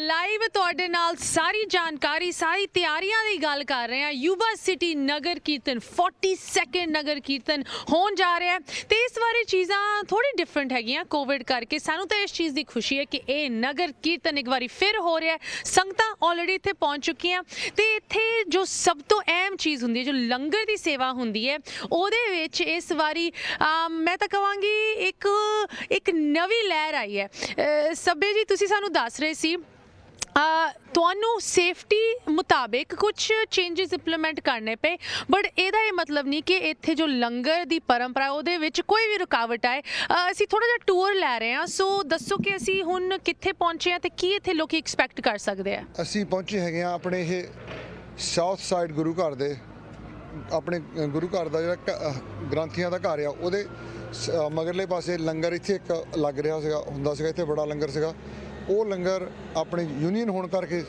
Live ਤੁਹਾਡੇ ਨਾਲ ਸਾਰੀ ਜਾਣਕਾਰੀ ਸਾਰੀ ਤਿਆਰੀਆਂ ਦੀ ਗੱਲ ਕਰ ਰਹੇ ਹਾਂ। ਯੂਬਾ ਸਿਟੀ ਨਗਰ ਕੀਰਤਨ 42nd ਨਗਰ ਕੀਰਤਨ ਹੋਣ ਜਾ ਰਿਹਾ ਹੈ ਤੇ ਇਸ ਵਾਰੀ ਚੀਜ਼ਾਂ ਥੋੜੀ ਡਿਫਰੈਂਟ ਹੈਗੀਆਂ ਕੋਵਿਡ ਕਰਕੇ। ਸਾਨੂੰ ਤਾਂ ਇਸ ਚੀਜ਼ ਦੀ ਖੁਸ਼ੀ ਹੈ ਕਿ ਇਹ ਨਗਰ ਕੀਰਤਨ ਇੱਕ ਵਾਰੀ ਫਿਰ ਹੋ ਰਿਹਾ ਹੈ। ਸੰਗਤਾਂ ਆਲਰੇਡੀ ਇੱਥੇ ਪਹੁੰਚ ਚੁੱਕੀਆਂ ਤੇ ਇੱਥੇ ਜੋ ਸਭ ਤੋਂ ਅਹਿਮ ਚੀਜ਼ ਹੁੰਦੀ ਹੈ ਜੋ ਲੰਗਰ ਦੀ ਸੇਵਾ ਹੁੰਦੀ ਹੈ ਉਹਦੇ ਵਿੱਚ ਇਸ ਵਾਰੀ ਮੈਂ ਤਾਂ ਕਹਾਂਗੀ ਇੱਕ ਨਵੀਂ ਲਹਿਰ ਆਈ ਹੈ। ਸਭੇ ਜੀ ਤੁਸੀਂ ਸਾਨੂੰ ਦੱਸ ਰਹੇ ਸੀ ਤੁਹਾਨੂੰ ਸੇਫਟੀ ਮੁਤਾबिक ਕੁਛ ਚੇਂजेस ਇੰਪਲੀਮੈਂਟ ਕਰਨੇ ਪਏ, ਬਟ ਇਹਦਾ ਇਹ ਮਤਲਬ ਨਹੀਂ ਕਿ ਇੱਥੇ ਜੋ ਲੰਗਰ ਦੀ ਪਰੰਪਰਾ ਉਹਦੇ ਵਿੱਚ ਕੋਈ ਵੀ ਰੁਕਾਵਟ ਆਏ। ਅਸੀਂ ਥੋੜਾ ਜਿਹਾ ਟੂਰ ਲੈ ਰਹੇ ਹਾਂ, ਸੋ ਦੱਸੋ ਕਿ ਅਸੀਂ ਹੁਣ ਕਿੱਥੇ ਪਹੁੰਚੇ ਹਾਂ ਤੇ ਕੀ ਇੱਥੇ ਲੋਕੀ ਐਕਸਪੈਕਟ ਕਰ ਸਕਦੇ ਆ। ਅਸੀਂ ਪਹੁੰਚੇ ਹੈਗੇ ਆ ਆਪਣੇ ਇਹ ਸਾਊਥ ਸਾਈਡ ਗੁਰੂ ਘਰ ਦੇ, ਆਪਣੇ ਗੁਰੂ ਘਰ ਦਾ ਜਿਹੜਾ ਗ੍ਰੰਥੀਆਂ ਦਾ ਘਰ ਆ ਉਹਦੇ ਮਗਰਲੇ ਪਾਸੇ ਲੰਗਰ ਇੱਥੇ ਇੱਕ ਲੱਗ ਰਿਹਾ ਸੀਗਾ, ਹੁੰਦਾ ਸੀਗਾ ਇੱਥੇ ਬੜਾ ਲੰਗਰ ਸੀਗਾ। ਉਹ ਲੰਗਰ ਆਪਣੇ ਯੂਨੀਅਨ ਹੋਣ ਕਰਕੇ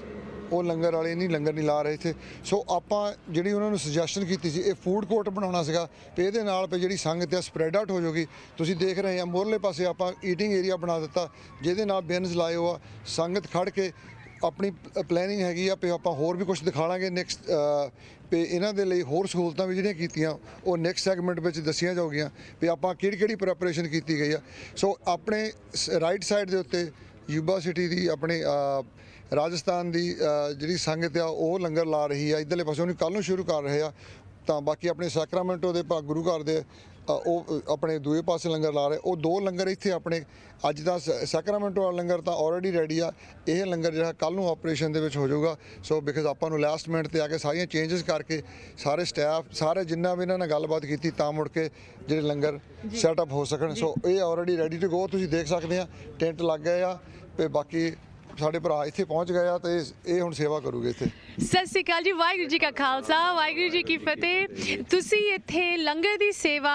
ਉਹ ਲੰਗਰ ਵਾਲੇ ਲੰਗਰ ਨਹੀਂ ਲਾ ਰਹੇ ਇੱਥੇ। ਸੋ ਆਪਾਂ ਜਿਹੜੀ ਉਹਨਾਂ ਨੂੰ ਸੁਜੈਸ਼ਨ ਕੀਤੀ ਸੀ ਇਹ ਫੂਡ ਕੋਰਟ ਬਣਾਉਣਾ ਸੀਗਾ ਤੇ ਇਹਦੇ ਨਾਲ ਜਿਹੜੀ ਸੰਗਤ ਆ ਸਪਰੈਡ ਆਊਟ ਹੋ ਜਾਊਗੀ। ਤੁਸੀਂ ਦੇਖ ਰਹੇ ਆ ਮੋਰਲੇ ਪਾਸੇ ਆਪਾਂ ਈਟਿੰਗ ਏਰੀਆ ਬਣਾ ਦਿੱਤਾ ਜਿਹਦੇ ਨਾਲ ਬਿਨਸ ਲਾਏ ਹੋ ਆ, ਸੰਗਤ ਖੜ ਕੇ ਆਪਣੀ ਪਲੈਨਿੰਗ ਹੈਗੀ ਆ ਵੀ ਆਪਾਂ ਹੋਰ ਵੀ ਕੁਝ ਦਿਖਾ ਲਾਂਗੇ ਨੈਕਸਟ ਵੀ ਇਹਨਾਂ ਦੇ ਲਈ ਹੋਰ ਸਹੂਲਤਾਂ ਵੀ ਜਿਹੜੀਆਂ ਕੀਤੀਆਂ ਉਹ ਨੈਕਸਟ ਸੈਗਮੈਂਟ ਵਿੱਚ ਦੱਸੀਆਂ ਜਾਊਗੀਆਂ ਵੀ ਆਪਾਂ ਕਿਹੜੀ ਪ੍ਰੈਪਰੇਸ਼ਨ ਕੀਤੀ ਗਈ ਆ। ਸੋ ਆਪਣੇ ਰਾਈਟ ਸਾਈਡ ਦੇ ਉੱਤੇ ਯੂਬਾ ਸਿਟੀ ਦੀ ਆਪਣੇ ਰਾਜਸਥਾਨ ਦੀ ਜਿਹੜੀ ਸੰਗਤ ਆ ਉਹ ਲੰਗਰ ਲਾ ਰਹੀ ਆ, ਇੱਧਰਲੇ ਪਾਸੇ ਉਹਨੂੰ ਕੱਲ੍ਹ ਨੂੰ ਸ਼ੁਰੂ ਕਰ ਰਹੇ ਆ। ਤਾਂ ਬਾਕੀ ਆਪਣੇ ਸੈਕਰਾਮੈਂਟੋ ਦੇ ਗੁਰੂ ਘਰ ਦੇ ਉਹ ਆਪਣੇ ਦੂਏ ਪਾਸੇ ਲੰਗਰ ਲਾ ਰਹੇ। ਉਹ ਦੋ ਲੰਗਰ ਇੱਥੇ ਆਪਣੇ ਅੱਜ ਦਾ ਸੈਕਰਾਮੈਂਟੋ ਵਾਲਾ ਲੰਗਰ ਤਾਂ ਆਲਰੇਡੀ ਰੈਡੀ ਆ, ਇਹ ਲੰਗਰ ਜਿਹੜਾ ਕੱਲ੍ਹ ਨੂੰ ਆਪਰੇਸ਼ਨ ਦੇ ਵਿੱਚ ਹੋ ਜਾਊਗਾ। ਸੋ ਬਿਕਾਜ਼ ਆਪਾਂ ਨੂੰ ਲਾਸਟ ਮਿੰਟ ਤੇ ਆ ਕੇ ਸਾਰੀਆਂ ਚੇਂਜਸ ਕਰਕੇ ਸਾਰੇ ਸਟਾਫ ਸਾਰੇ ਜਿੰਨਾ ਵੀ ਇਹਨਾਂ ਨਾਲ ਗੱਲਬਾਤ ਕੀਤੀ ਤਾਂ ਮੁੜ ਕੇ ਜਿਹੜੇ ਲੰਗਰ ਸੈਟਅਪ ਹੋ ਸਕਣ। ਸੋ ਇਹ ਆਲਰੇਡੀ ਰੈਡੀ ਟੂ ਗੋ, ਤੁਸੀਂ ਦੇਖ ਸਕਦੇ ਆ ਟੈਂਟ ਲੱਗ ਗਏ ਆ ਤੇ ਬਾਕੀ ਸਾਡੇ ਭਰਾ ਇੱਥੇ ਪਹੁੰਚ ਗਏ ਆ ਤੇ ਇਹ ਹੁਣ ਸੇਵਾ ਕਰੂਗੇ ਇੱਥੇ। ਸਤਿ ਸ਼੍ਰੀ ਅਕਾਲ ਜੀ, ਵਾਹਿਗੁਰੂ ਜੀ ਕਾ ਖਾਲਸਾ ਵਾਹਿਗੁਰੂ ਜੀ ਕੀ ਫਤਿਹ। ਤੁਸੀਂ ਇੱਥੇ ਲੰਗਰ ਦੀ ਸੇਵਾ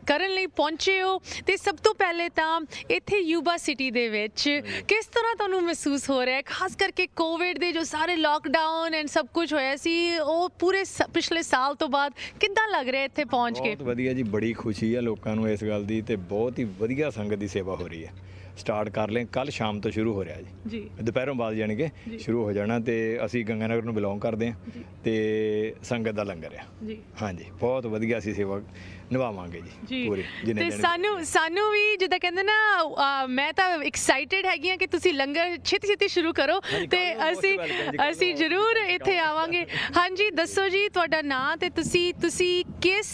ਕਰਨ ਲਈ ਪਹੁੰਚੇ ਹੋ ਤੇ ਸਭ ਤੋਂ ਪਹਿਲੇ ਤਾਂ ਇੱਥੇ ਯੂਬਾ ਸਿਟੀ ਦੇ ਵਿੱਚ ਕਿਸ ਤਰ੍ਹਾਂ ਤੁਹਾਨੂੰ ਮਹਿਸੂਸ ਹੋ ਰਿਹਾ ਹੈ, ਖਾਸ ਕਰਕੇ ਕੋਵਿਡ ਦੇ ਜੋ ਸਾਰੇ ਲੋਕਡਾਊਨ ਐਂਡ ਸਭ ਕੁਝ ਹੋਇਆ ਸੀ ਉਹ ਪੂਰੇ ਪਿਛਲੇ ਸਾਲ ਤੋਂ ਬਾਅਦ ਕਿੱਦਾਂ ਲੱਗ ਰਿਹਾ ਇੱਥੇ ਪਹੁੰਚ ਕੇ? ਬਹੁਤ ਵਧੀਆ ਜੀ, ਬੜੀ ਖੁਸ਼ੀ ਹੈ ਲੋਕਾਂ ਨੂੰ ਇਸ ਗੱਲ ਦੀ ਤੇ ਬਹੁਤ ਹੀ ਵਧੀਆ ਸੰਗਤ ਦੀ ਸੇਵਾ ਹੋ ਰਹੀ ਹੈ। ਸਟਾਰਟ ਕਰ ਲਏ, ਕੱਲ੍ਹ ਸ਼ਾਮ ਤੋਂ ਸ਼ੁਰੂ ਹੋ ਰਿਹਾ ਜੀ, ਦੁਪਹਿਰੋਂ ਬਾਅਦ ਜਾਣੀ ਕਿ ਸ਼ੁਰੂ ਹੋ ਜਾਣਾ। ਤੇ ਅਸੀਂ ਗੰਗਾਨਗਰ ਨੂੰ ਬਿਲੋਂਗ ਕਰਦੇ ਹਾਂ ਤੇ ਸੰਗਤ ਦਾ ਲੰਗਰ ਆ। ਹਾਂਜੀ, ਬਹੁਤ ਵਧੀਆ ਅਸੀਂ ਸੇਵਾ ਨਿਭਾਵਾਂਗੇ ਜੀ ਪੂਰੀ ਜਿੰਨੇ ਤੇ ਸਾਨੂੰ ਵੀ ਜਿੱਦਾਂ ਕਹਿੰਦੇ ਨਾ ਮੈਂ ਤਾਂ ਐਕਸਾਈਟਿਡ ਹੈਗੀ ਹਾਂ ਕਿ ਤੁਸੀਂ ਲੰਗਰ ਛੇਤੀ ਸ਼ੁਰੂ ਕਰੋ ਤੇ ਅਸੀਂ ਜ਼ਰੂਰ ਇੱਥੇ ਆਵਾਂਗੇ। ਹਾਂਜੀ ਦੱਸੋ ਜੀ ਤੁਹਾਡਾ ਨਾਂ ਤੇ ਤੁਸੀਂ ਕਿਸ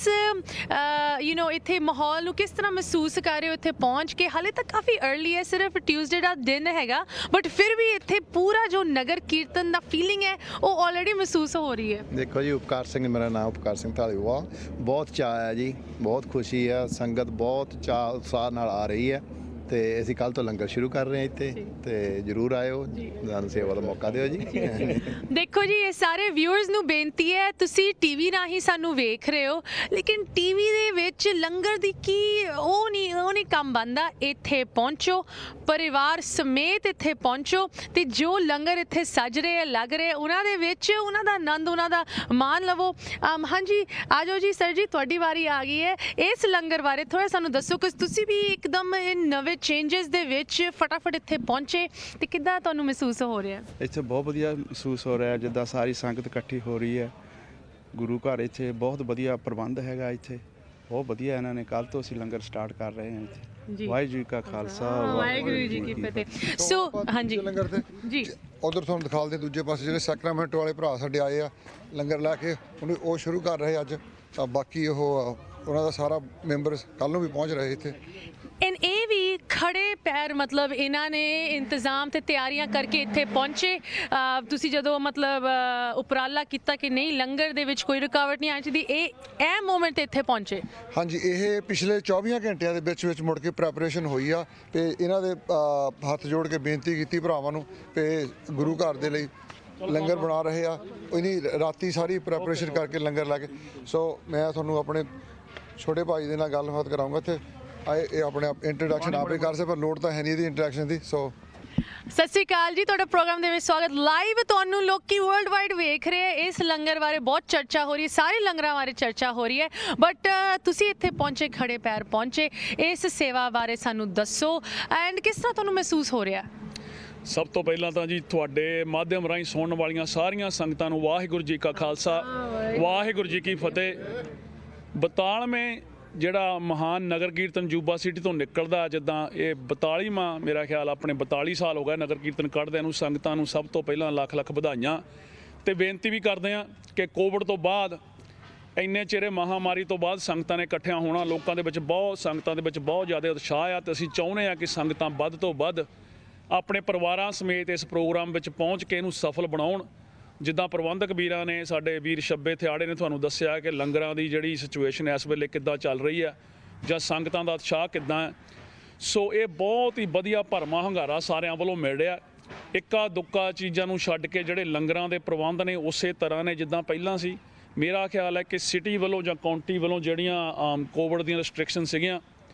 ਇੱਥੇ ਮਾਹੌਲ ਨੂੰ ਕਿਸ ਤਰ੍ਹਾਂ ਮਹਿਸੂਸ ਕਰ ਰਹੇ ਹੋ ਇੱਥੇ ਪਹੁੰਚ ਕੇ? ਹਾਲੇ ਤਾਂ ਕਾਫੀ अर्ਲੀ ਹੈ, ਸਿਰਫ ਟਿਊਜ਼ਡੇ ਦਾ ਦਿਨ ਹੈਗਾ, ਬਟ ਫਿਰ ਵੀ ਇੱਥੇ ਪੂਰਾ ਜੋ ਨਗਰ ਕੀਰਤਨ ਦਾ ਫੀਲਿੰਗ ਹੈ ਉਹ ਆਲਰੇਡੀ ਮਹਿਸੂਸ ਹੋ ਰਹੀ ਹੈ। ਦੇਖੋ ਜੀ, ਉਪਕਾਰ ਸਿੰਘ ਮੇਰਾ ਨਾਮ, ਉਪਕਾਰ ਸਿੰਘ ਢਾਲੀਵਾਲ। ਬਹੁਤ ਚਾਅ ਹੈ ਜੀ, ਬਹੁਤ ਖੁਸ਼ੀ ਆ, ਸੰਗਤ ਬਹੁਤ ਚਾਅ ਉਤਸ਼ਾਹ ਨਾਲ ਆ ਰਹੀ ਹੈ ਤੇ ਅਸੀਂ ਕੱਲ੍ਹ ਤੋਂ ਲੰਗਰ ਸ਼ੁਰੂ ਕਰ ਰਹੇ ਹਾਂ ਇੱਥੇ ਤੇ ਜ਼ਰੂਰ ਆਇਓ, ਸਾਨੂੰ ਸੇਵਾ ਦਾ ਮੌਕਾ ਦਿਓ ਜੀ। ਦੇਖੋ ਜੀ, ਇਹ ਸਾਰੇ ਵਿਊਅਰਸ ਨੂੰ ਬੇਨਤੀ ਹੈ, ਤੁਸੀਂ ਟੀਵੀ ਰਾਹੀਂ ਸਾਨੂੰ ਵੇਖ ਰਹੇ ਹੋ ਲੇਕਿਨ ਟੀਵੀ ਦੇ ਵਿੱਚ ਲੰਗਰ ਦੀ ਕੀ ਉਹ ਨਹੀਂ ਕੰਮ ਬਣਦਾ। ਇੱਥੇ ਪਹੁੰਚੋ, ਪਰਿਵਾਰ ਸਮੇਤ ਇੱਥੇ ਪਹੁੰਚੋ ਤੇ ਜੋ ਲੰਗਰ ਇੱਥੇ ਸੱਜ ਰਹੇ ਲੱਗ ਰਹੇ ਉਹਨਾਂ ਦੇ ਵਿੱਚ ਉਹਨਾਂ ਦਾ ਆਨੰਦ ਉਹਨਾਂ ਦਾ ਮਾਣ ਲਵੋ। ਹਾਂਜੀ ਆ ਜਾਓ ਜੀ ਸਰ ਜੀ, ਤੁਹਾਡੀ ਵਾਰੀ ਆ ਗਈ ਹੈ। ਇਸ ਲੰਗਰ ਬਾਰੇ ਥੋੜ੍ਹਾ ਸਾਨੂੰ ਦੱਸੋ ਕਿ ਤੁਸੀਂ ਵੀ ਇੱਕਦਮ ਨਵੇਂ ਚੇਂजेस ਦੇ ਵਿੱਚ ਫਟਾਫਟ ਇੱਥੇ ਪਹੁੰਚੇ ਤੇ ਕਿੱਦਾਂ ਤੁਹਾਨੂੰ ਮਹਿਸੂਸ ਹੋ ਰਿਹਾ? ਇੱਥੇ ਬਹੁਤ ਵਧੀਆ ਮਹਿਸੂਸ ਹੋ ਰਿਹਾ, ਜਿੱਦਾਂ ਸਾਰੀ ਸੰਗਤ ਇਕੱਠੀ ਹੋ ਰਹੀ ਹੈ। ਗੁਰੂ ਘਰ ਇੱਥੇ ਬਹੁਤ ਵਧੀਆ ਪ੍ਰਬੰਧ ਹੈਗਾ, ਇੱਥੇ ਬਹੁਤ ਵਧੀਆ ਇਹਨਾਂ ਨੇ। ਕੱਲ੍ਹ ਤੋਂ ਅਸੀਂ ਲੰਗਰ ਸਟਾਰਟ ਕਰ ਰਹੇ ਹਾਂ ਇੱਥੇ। ਵਾਹਿਗੁਰੂ ਜੀ ਕਾ ਖਾਲਸਾ ਵਾਹਿਗੁਰੂ ਜੀ ਕੀ ਫਤਿਹ। ਸੋ ਹਾਂਜੀ ਲੰਗਰ ਤੇ ਜੀ ਉਧਰ ਤੁਹਾਨੂੰ ਦਿਖਾਲਦੇ ਦੂਜੇ ਪਾਸੇ ਜਿਹੜੇ ਸੈਕਰਾਮੈਂਟੋ ਵਾਲੇ ਭਰਾ ਸਾਡੇ ਆਏ ਆ ਲੰਗਰ ਲੈ ਕੇ, ਉਹਨੂੰ ਉਹ ਸ਼ੁਰੂ ਕਰ ਰਹੇ ਅੱਜ। ਤਾਂ ਬਾਕੀ ਉਹ ਉਹਨਾਂ ਦਾ ਸਾਰਾ ਮੈਂਬਰਸ ਕੱਲ੍ਹ ਨੂੰ ਵੀ ਪਹੁੰਚ ਰਹੇ ਇੱਥੇ। ਇਹ ਵੀ ਖੜੇ ਪੈਰ ਮਤਲਬ ਇਹਨਾਂ ਨੇ ਇੰਤਜ਼ਾਮ ਤੇ ਤਿਆਰੀਆਂ ਕਰਕੇ ਇੱਥੇ ਪਹੁੰਚੇ। ਤੁਸੀਂ ਜਦੋਂ ਮਤਲਬ ਉਪਰਾਲਾ ਕੀਤਾ ਕਿ ਨਹੀਂ ਲੰਗਰ ਦੇ ਵਿੱਚ ਕੋਈ ਰੁਕਾਵਟ ਨਹੀਂ ਆਉਣੀ ਚਾਹੀਦੀ, ਇਹ ਮੂਮੈਂਟ ਤੇ ਇੱਥੇ ਪਹੁੰਚੇ। ਹਾਂਜੀ, ਇਹ ਪਿਛਲੇ 24 ਘੰਟਿਆਂ ਦੇ ਵਿੱਚ ਮੁੜ ਕੇ ਪ੍ਰੈਪਰੇਸ਼ਨ ਹੋਈ ਆ ਤੇ ਇਹਨਾਂ ਦੇ ਹੱਥ ਜੋੜ ਕੇ ਬੇਨਤੀ ਕੀਤੀ ਭਰਾਵਾਂ ਨੂੰ ਕਿ ਗੁਰੂ ਘਰ ਦੇ ਲਈ ਲੰਗਰ ਬਣਾ ਰਹੇ ਆ। ਇਹਨੀ ਰਾਤੀ ਸਾਰੀ ਪ੍ਰੈਪਰੇਸ਼ਨ ਕਰਕੇ ਲੰਗਰ ਲਾ ਕੇ। ਸੋ ਮੈਂ ਤੁਹਾਨੂੰ ਆਪਣੇ ਛੋਟੇ ਭਾਈ ਦੇ ਨਾਲ ਗੱਲਬਾਤ ਕਰਾਉਂਗਾ ਇੱਥੇ ਆਏ। ਇਹ ਆਪਣੇ ਇੰਟਰੋਡਕਸ਼ਨ ਆਪੇ ਕਰ ਸੇ ਪਰ ਲੋੜ ਤਾਂ ਹੈ ਨਹੀਂ ਇਹਦੀ ਇੰਟਰੈਕਸ਼ਨ ਦੀ। ਸੋ ਸਤਿ ਸ਼੍ਰੀ ਅਕਾਲ ਜੀ, ਤੁਹਾਡਾ ਪ੍ਰੋਗਰਾਮ ਦੇ ਵਿੱਚ ਸਵਾਗਤ। ਲਾਈਵ ਤੁਹਾਨੂੰ ਲੋਕੀ ਵਰਲਡ ਵਾਈਡ ਵੇਖ ਰਹੇ। ਇਸ ਲੰਗਰ ਬਾਰੇ ਬਹੁਤ ਚਰਚਾ ਹੋ ਰਹੀ ਹੈ, ਸਾਰੇ ਲੰਗਰਾਂ ਬਾਰੇ ਚਰਚਾ ਹੋ ਰਹੀ ਹੈ, ਬਟ ਤੁਸੀਂ ਇੱਥੇ ਪਹੁੰਚੇ, ਖੜੇ ਪੈਰ ਪਹੁੰਚੇ। ਇਸ ਸੇਵਾ ਬਾਰੇ ਸਾਨੂੰ ਦੱਸੋ ਐਂਡ ਕਿਸ ਤਰ੍ਹਾਂ ਤੁਹਾਨੂੰ ਮਹਿਸੂਸ ਹੋ ਰਿਹਾ? ਸਭ ਤੋਂ ਪਹਿਲਾਂ ਤਾਂ ਜੀ ਤੁਹਾਡੇ ਮਾਧਿਅਮ ਰਾਹੀਂ ਸੁਣਨ ਵਾਲੀਆਂ ਸਾਰੀਆਂ ਸੰਗਤਾਂ ਨੂੰ ਵਾਹਿਗੁਰੂ ਜੀ ਕਾ ਖਾਲਸਾ ਵਾਹਿਗੁਰੂ ਜੀ ਕੀ ਫਤਿਹ। 42ਵੇਂ ਜਿਹੜਾ ਮਹਾਨ ਨਗਰ ਕੀਰਤਨ ਯੂਬਾ ਸਿਟੀ ਤੋਂ ਨਿਕਲਦਾ, ਜਿੱਦਾਂ ਇਹ 42ਵਾਂ ਮੇਰਾ ਖਿਆਲ ਆਪਣੇ 42 ਸਾਲ ਹੋ ਗਏ ਨਗਰ ਕੀਰਤਨ ਕੱਢਦਿਆਂ ਨੂੰ। ਸੰਗਤਾਂ ਨੂੰ ਸਭ ਤੋਂ ਪਹਿਲਾਂ ਲੱਖ ਲੱਖ ਵਧਾਈਆਂ ਤੇ ਬੇਨਤੀ ਵੀ ਕਰਦੇ ਹਾਂ ਕਿ ਕੋਵਿਡ ਤੋਂ ਬਾਅਦ ਇੰਨੇ ਚਿਹਰੇ ਮਹਾਮਾਰੀ ਤੋਂ ਬਾਅਦ ਸੰਗਤਾਂ ਨੇ ਇਕੱਠਿਆਂ ਹੋਣਾ, ਲੋਕਾਂ ਦੇ ਵਿੱਚ ਸੰਗਤਾਂ ਦੇ ਵਿੱਚ ਬਹੁਤ ਜ਼ਿਆਦਾ ਉਤਸ਼ਾਹ ਆ ਤੇ ਅਸੀਂ ਚਾਹੁੰਦੇ ਹਾਂ ਕਿ ਸੰਗਤਾਂ ਵੱਧ ਤੋਂ ਵੱਧ ਆਪਣੇ ਪਰਿਵਾਰਾਂ ਸਮੇਤ ਇਸ ਪ੍ਰੋਗਰਾਮ ਵਿੱਚ ਪਹੁੰਚ ਕੇ ਇਹਨੂੰ ਸਫਲ ਬਣਾਉਣ। ਜਿੱਦਾਂ ਪ੍ਰਬੰਧਕ ਵੀਰਾਂ ਨੇ, ਸਾਡੇ ਵੀਰ ਛੱਬੇ ਥਿਆੜੇ ਨੇ ਤੁਹਾਨੂੰ ਦੱਸਿਆ ਕਿ ਲੰਗਰਾਂ ਦੀ ਜਿਹੜੀ ਸਿਚੁਏਸ਼ਨ ਇਸ ਵੇਲੇ ਕਿੱਦਾਂ ਚੱਲ ਰਹੀ ਹੈ ਜਾਂ ਸੰਗਤਾਂ ਦਾ ਉਤਸ਼ਾਹ ਕਿੱਦਾਂ ਹੈ। ਸੋ ਇਹ ਬਹੁਤ ਹੀ ਵਧੀਆ ਭਰਮਾ ਹੰਗਾਰਾ ਸਾਰਿਆਂ ਵੱਲੋਂ ਮਿਲ ਰਿਹਾ। ਇੱਕਾ ਦੁੱਕਾ ਚੀਜ਼ਾਂ ਨੂੰ ਛੱਡ ਕੇ ਜਿਹੜੇ ਲੰਗਰਾਂ ਦੇ ਪ੍ਰਬੰਧ ਨੇ ਉਸੇ ਤਰ੍ਹਾਂ ਨੇ ਜਿੱਦਾਂ ਪਹਿਲਾਂ ਸੀ। ਮੇਰਾ ਖਿਆਲ ਹੈ ਕਿ ਸਿਟੀ ਵੱਲੋਂ ਜਾਂ ਕਾਉਂਟੀ ਵੱਲੋਂ ਜਿਹੜੀਆਂ ਕੋਵਿਡ ਦੀਆਂ ਰਿਸਟ੍ਰਿਕਸ਼ਨ ਸੀਗੀਆਂ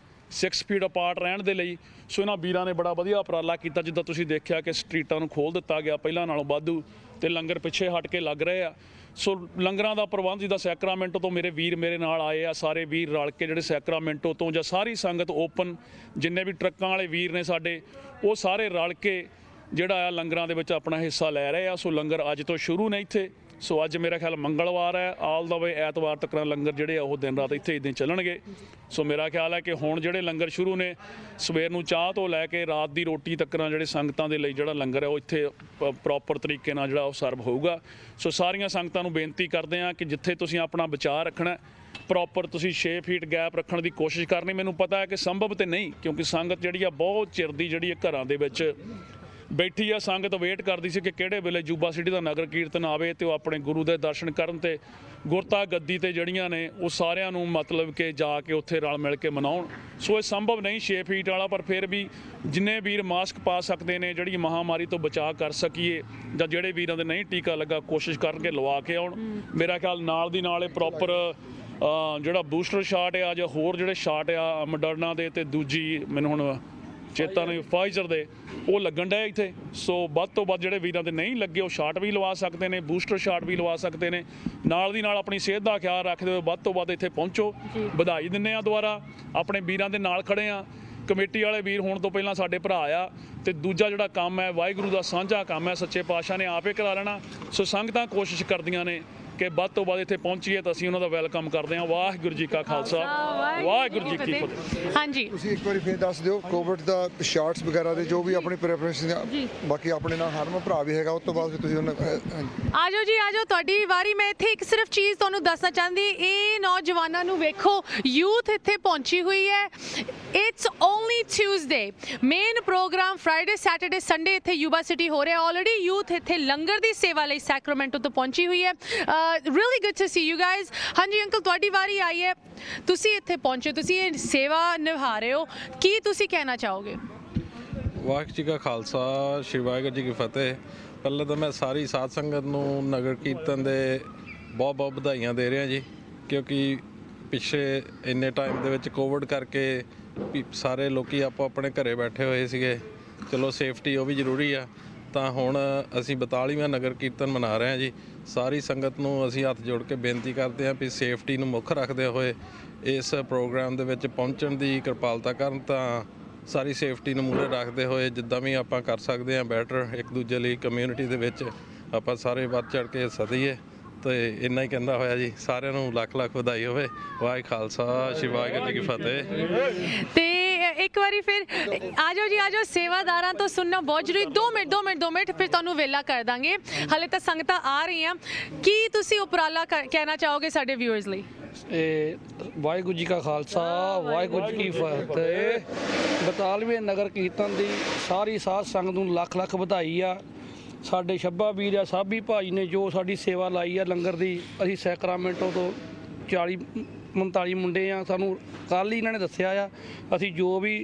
6 ਫੀਟ ਅਪਾਰਟ ਰਹਿਣ ਦੇ ਲਈ, ਸੋ ਇਹਨਾਂ ਵੀਰਾਂ ਨੇ ਬੜਾ ਵਧੀਆ ਉਪਰਾਲਾ ਕੀਤਾ। ਜਿੱਦਾਂ ਤੁਸੀਂ ਦੇਖਿਆ ਕਿ ਸਟਰੀਟਾਂ ਨੂੰ ਖੋਲ੍ਹ ਦਿੱਤਾ ਗਿਆ ਪਹਿਲਾਂ ਨਾਲੋਂ ਵਾਧੂ ਤੇ ਲੰਗਰ ਪਿੱਛੇ ਹਟ ਕੇ ਲੱਗ ਰਹੇ ਆ। ਸੋ ਲੰਗਰਾਂ ਦਾ ਪ੍ਰਬੰਧ ਜਿੱਦਾਂ ਸੈਕਰਾਮੈਂਟੋ ਤੋਂ ਮੇਰੇ ਵੀਰ ਮੇਰੇ ਨਾਲ ਆਏ ਆ, ਸਾਰੇ ਵੀਰ ਰਲ ਕੇ ਜਿਹੜੇ ਸੈਕਰਾਮੈਂਟੋ ਤੋਂ ਜਾਂ ਸਾਰੀ ਸੰਗਤ ਓਪਨ ਜਿੰਨੇ ਵੀ ਟਰੱਕਾਂ ਵਾਲੇ ਵੀਰ ਨੇ ਸਾਡੇ, ਉਹ ਸਾਰੇ ਰਲ ਕੇ ਜਿਹੜਾ ਆ ਲੰਗਰਾਂ ਦੇ ਵਿੱਚ ਆਪਣਾ ਹਿੱਸਾ ਲੈ ਰਹੇ ਆ। ਸੋ ਲੰਗਰ ਅੱਜ ਤੋਂ ਸ਼ੁਰੂ ਨੇ ਇੱਥੇ। ਸੋ ਅੱਜ ਮੇਰਾ ਖਿਆਲ ਮੰਗਲਵਾਰ ਹੈ, ਆਲ ਦਾ ਵੇ ਐਤਵਾਰ ਤੱਕ ਲੰਗਰ ਜਿਹੜੇ ਆ ਉਹ ਦਿਨ ਰਾਤ ਇੱਥੇ ਇੱਦਾਂ ਚੱਲਣਗੇ। ਸੋ ਮੇਰਾ ਖਿਆਲ ਹੈ ਕਿ ਹੁਣ ਜਿਹੜੇ ਲੰਗਰ ਸ਼ੁਰੂ ਨੇ, ਸਵੇਰ ਨੂੰ ਚਾਹ ਤੋਂ ਲੈ ਕੇ ਰਾਤ ਦੀ ਰੋਟੀ ਤੱਕ ਜਿਹੜੇ ਸੰਗਤਾਂ ਦੇ ਲਈ ਜਿਹੜਾ ਲੰਗਰ ਹੈ ਉਹ ਇੱਥੇ ਪ੍ਰੋਪਰ ਤਰੀਕੇ ਨਾਲ ਜਿਹੜਾ ਉਹ ਸਰਵ ਹੋਊਗਾ। ਸੋ ਸਾਰੀਆਂ ਸੰਗਤਾਂ ਨੂੰ ਬੇਨਤੀ ਕਰਦੇ ਹਾਂ ਕਿ ਜਿੱਥੇ ਤੁਸੀਂ ਆਪਣਾ ਬਚਾਅ ਰੱਖਣਾ, ਪ੍ਰੋਪਰ ਤੁਸੀਂ 6 ਫੀਟ ਗੈਪ ਰੱਖਣ ਦੀ ਕੋਸ਼ਿਸ਼ ਕਰਨੀ। ਮੈਨੂੰ ਪਤਾ ਹੈ ਕਿ ਸੰਭਵ ਤੇ ਨਹੀਂ, ਕਿਉਂਕਿ ਸੰਗਤ ਜਿਹੜੀ ਆ ਬਹੁਤ ਚਿਰ ਦੀ ਜਿਹੜੀ ਘਰਾਂ ਦੇ ਵਿੱਚ ਬੈਠੀ ਆ। ਸੰਗਤ ਵੇਟ ਕਰਦੀ ਸੀ ਕਿ ਕਿਹੜੇ ਵੇਲੇ ਯੂਬਾ ਸਿਟੀ ਦਾ ਨਗਰ ਕੀਰਤਨ ਆਵੇ ਤੇ ਉਹ ਆਪਣੇ ਗੁਰੂ ਦੇ ਦਰਸ਼ਨ ਕਰਨ ਤੇ ਗੁਰਤਾ ਗੱਦੀ ਤੇ ਜਿਹੜੀਆਂ ਨੇ ਉਹ ਸਾਰਿਆਂ ਨੂੰ ਮਤਲਬ ਕਿ ਜਾ ਕੇ ਉੱਥੇ ਰਲ ਮਿਲ ਕੇ ਮਨਾਉਣ। ਸੋ ਇਹ ਸੰਭਵ ਨਹੀਂ 6 ਫੀਟ ਵਾਲਾ, ਪਰ ਫਿਰ ਵੀ ਜਿੰਨੇ ਵੀਰ ਮਾਸਕ ਪਾ ਸਕਦੇ ਨੇ, ਜਿਹੜੀ ਮਹਾਮਾਰੀ ਤੋਂ ਬਚਾਅ ਕਰ ਸਕੀਏ, ਜਾਂ ਜਿਹੜੇ ਵੀਰਾਂ ਦੇ ਨਹੀਂ ਟੀਕਾ ਲੱਗਾ ਕੋਸ਼ਿਸ਼ ਕਰਕੇ ਲਵਾ ਕੇ ਆਉਣ। ਮੇਰਾ ਖਿਆਲ ਨਾਲ ਦੀ ਨਾਲ ਇਹ ਪ੍ਰੋਪਰ ਜਿਹੜਾ ਬੂਸਟਰ ਸ਼ਾਟ ਆ ਜਾਂ ਹੋਰ ਜਿਹੜੇ ਸ਼ਾਟ ਆ ਮੋਡਰਨਾ ਦੇ ਤੇ ਦੂਜੀ ਮੈਨੂੰ ਹੁਣ ਚੇਤਾ ਨਹੀਂ ਫਾਈਜ਼ਰ ਦੇ, ਉਹ ਲੱਗਣ ਡਿਆ ਇੱਥੇ। ਸੋ ਵੱਧ ਤੋਂ ਵੱਧ ਜਿਹੜੇ ਵੀਰਾਂ ਦੇ ਨਹੀਂ ਲੱਗੇ ਉਹ ਸ਼ਾਟ ਵੀ ਲਵਾ ਸਕਦੇ ਨੇ, ਬੂਸਟਰ ਸ਼ਾਟ ਵੀ ਲਵਾ ਸਕਦੇ ਨੇ। ਨਾਲ ਦੀ ਨਾਲ ਆਪਣੀ ਸਿਹਤ ਦਾ ਖਿਆਲ ਰੱਖਦੇ ਹੋਏ ਵੱਧ ਤੋਂ ਵੱਧ ਇੱਥੇ ਪਹੁੰਚੋ। ਵਧਾਈ ਦਿੰਦੇ ਆ ਦੁਆਰਾ, ਆਪਣੇ ਵੀਰਾਂ ਦੇ ਨਾਲ ਖੜੇ ਆ। ਕਮੇਟੀ ਵਾਲੇ ਵੀਰ ਹੋਣ ਤੋਂ ਪਹਿਲਾਂ ਸਾਡੇ ਭਰਾ ਆ, ਤੇ ਦੂਜਾ ਜਿਹੜਾ ਕੰਮ ਹੈ ਵਾਹਿਗੁਰੂ ਦਾ ਸਾਂਝਾ ਕੰਮ ਹੈ, ਸੱਚੇ ਪਾਤਸ਼ਾਹ ਨੇ ਆਪੇ ਕਰਾ ਲੈਣਾ। ਸੋ ਸੰਗਤਾਂ ਕੋਸ਼ਿਸ਼ ਕਰਦੀਆਂ ਨੇ ਕਿ ਵੱਧ ਤੋਂ ਵੱਧ ਇੱਥੇ ਪਹੁੰਚੀਏ ਤਾਂ ਅਸੀਂ ਉਹਨਾਂ ਦਾ ਵੈਲਕਮ ਕਰਦੇ ਹਾਂ। ਵਾਹਿਗੁਰੂ ਜੀ ਕਾ ਖਾਲਸਾ ਵਾਹਿਗੁਰੂ ਜੀ ਕੀ ਫਤਿਹ। ਹਾਂਜੀ, ਤੁਸੀਂ ਇੱਕ ਵਾਰੀ ਫੇਰ ਦੱਸ ਦਿਓ ਕੋਵਿਡ ਦਾ ਸ਼ਾਰਟਸ ਵਗੈਰਾ ਦੇ ਜੋ ਵੀ ਆਪਣੀ ਪ੍ਰੈਫਰੈਂਸ ਨੇ। ਬਾਕੀ ਆਪਣੇ ਨਾਲ ਹਰਮਨ ਭਰਾ ਵੀ ਹੈਗਾ, ਉਸ ਤੋਂ ਬਾਅਦ ਫਿਰ ਤੁਸੀਂ ਉਹਨਾਂ ਆਜੋ ਜੀ ਆਜੋ, ਤੁਹਾਡੀ ਵਾਰੀ। ਮੈਂ ਇੱਥੇ ਇੱਕ ਸਿਰਫ ਚੀਜ਼ ਤੁਹਾਨੂੰ ਦੱਸਣਾ ਚਾਹੁੰਦੀ, ਇਹ ਨੌਜਵਾਨਾਂ ਨੂੰ ਵੇਖੋ, ਯੂਥ ਇੱਥੇ ਪਹੁੰਚੀ ਹੋਈ ਹੈ। It's only Tuesday, main programme Friday Saturday Sunday ਇੱਥੇ ਯੂਬਾ ਸਿਟੀ ਹੋ ਰਿਹਾ। ਆਲਰੇਡੀ ਯੂਥ ਇੱਥੇ ਲੰਗਰ ਦੀ ਸੇਵਾ ਲਈ ਸੈਕਰਾਮੈਂਟੋ ਤੋਂ ਪਹੁੰਚੀ ਹੋਈ ਹੈ। really good to see you guys। ਹਾਂਜੀ ਅੰਕਲ, ਤੁਹਾਡੀ ਵਾਰੀ ਆਈ ਹੈ, ਤੁਸੀਂ ਇੱਥੇ ਪਹੁੰਚੇ, ਤੁਸੀਂ ਇਹ ਸੇਵਾ ਨਿਭਾ ਰਹੇ ਹੋ, ਕੀ ਤੁਸੀਂ ਕਹਿਣਾ ਚਾਹੋਗੇ? ਵਾਹਿਗੁਰੂ ਜੀ ਕਾ ਖਾਲਸਾ, ਸ਼੍ਰੀ ਵਾਹਿਗੁਰੂ ਜੀ ਕੀ ਫਤਿਹ। ਪਹਿਲਾਂ ਤਾਂ ਮੈਂ ਸਾਰੀ ਸਾਧ ਸੰਗਤ ਨੂੰ ਨਗਰ ਕੀਰਤਨ ਦੇ ਬਹੁਤ ਬਹੁਤ ਵਧਾਈਆਂ ਦੇ ਰਿਹਾ ਜੀ, ਕਿਉਂਕਿ ਪਿੱਛੇ ਇੰਨੇ ਟਾਈਮ ਦੇ ਵਿੱਚ ਕੋਵਿਡ ਕਰਕੇ ਸਾਰੇ ਲੋਕੀ ਆਪੋ ਆਪਣੇ ਘਰੇ ਬੈਠੇ ਹੋਏ ਸੀਗੇ। ਚਲੋ ਸੇਫਟੀ ਉਹ ਵੀ ਜ਼ਰੂਰੀ ਆ। ਤਾਂ ਹੁਣ ਅਸੀਂ 42ਵਾਂ ਨਗਰ ਕੀਰਤਨ ਮਨਾ ਰਹੇ ਹਾਂ ਜੀ। ਸਾਰੀ ਸੰਗਤ ਨੂੰ ਅਸੀਂ ਹੱਥ ਜੋੜ ਕੇ ਬੇਨਤੀ ਕਰਦੇ ਹਾਂ ਵੀ ਸੇਫਟੀ ਨੂੰ ਮੁੱਖ ਰੱਖਦੇ ਹੋਏ ਇਸ ਪ੍ਰੋਗਰਾਮ ਦੇ ਵਿੱਚ ਪਹੁੰਚਣ ਦੀ ਕਿਰਪਾਲਤਾ ਕਰਨ। ਤਾਂ ਸਾਰੀ ਸੇਫਟੀ ਨੂੰ ਮੂਹਰੇ ਰੱਖਦੇ ਹੋਏ ਜਿੱਦਾਂ ਵੀ ਆਪਾਂ ਕਰ ਸਕਦੇ ਹਾਂ ਬੈਟਰ ਇੱਕ ਦੂਜੇ ਲਈ ਕਮਿਊਨਿਟੀ ਦੇ ਵਿੱਚ ਆਪਾਂ ਸਾਰੇ ਵੱਧ ਚੜ੍ਹ ਕੇ ਹਿੱਸਾ ਦਈਏ। ਤੇ ਇੰਨਾ ਹੀ ਕਹਿੰਦਾ ਹੋਇਆ ਜੀ, ਸਾਰਿਆਂ ਨੂੰ ਲੱਖ ਲੱਖ ਵਧਾਈ ਹੋਵੇ। ਵਾਹਿ ਖਾਲਸਾ, ਸ਼੍ਰੀ ਵਾਹਿਗੁਰੂ ਜੀ ਕੀ ਫਤਿਹ। ਤੇ ਇੱਕ ਵਾਰੀ ਫਿਰ ਆਜੋ ਜੀ ਆਜੋ, ਸੇਵਾਦਾਰਾਂ ਤੋਂ ਸੁਣਨਾ ਬਹੁਤ ਜ਼ਰੂਰੀ। 2 ਮਿੰਟ ਫਿਰ ਤੁਹਾਨੂੰ ਵੇਲਾ ਕਰ ਦਾਂਗੇ, ਹਲੇ ਤਾਂ ਸੰਗਤਾਂ ਆ ਰਹੀਆਂ। ਕੀ ਤੁਸੀਂ ਉਪਰਾਲਾ ਕਹਿਣਾ ਚਾਹੋਗੇ ਸਾਡੇ ਵਿਊਅਰਸ ਲਈ? ਵਾਹਿਗੁਰੂ ਜੀ ਕਾ ਖਾਲਸਾ, ਵਾਹਿਗੁਰੂ ਜੀ ਕੀ ਫਤਿਹ। 42ਵੇਂ ਨਗਰ ਕੀਰਤਨ ਦੀ ਸਾਰੀ ਸਾਧ ਸੰਗਤ ਨੂੰ ਲੱਖ ਲੱਖ ਵਧਾਈ ਆ। ਸਾਡੇ ਛੱਬਾ ਵੀਰ ਆ, ਸਾਬੀ ਭਾਈ ਨੇ ਜੋ ਸਾਡੀ ਸੇਵਾ ਲਾਈ ਆ ਲੰਗਰ ਦੀ। ਅਸੀਂ ਸੈਕਰਾਮੈਂਟੋ ਤੋਂ 40-45 ਮੁੰਡੇ ਆ, ਸਾਨੂੰ ਕੱਲ੍ਹ ਹੀ ਇਹਨਾਂ ਨੇ ਦੱਸਿਆ ਆ। ਅਸੀਂ ਜੋ ਵੀ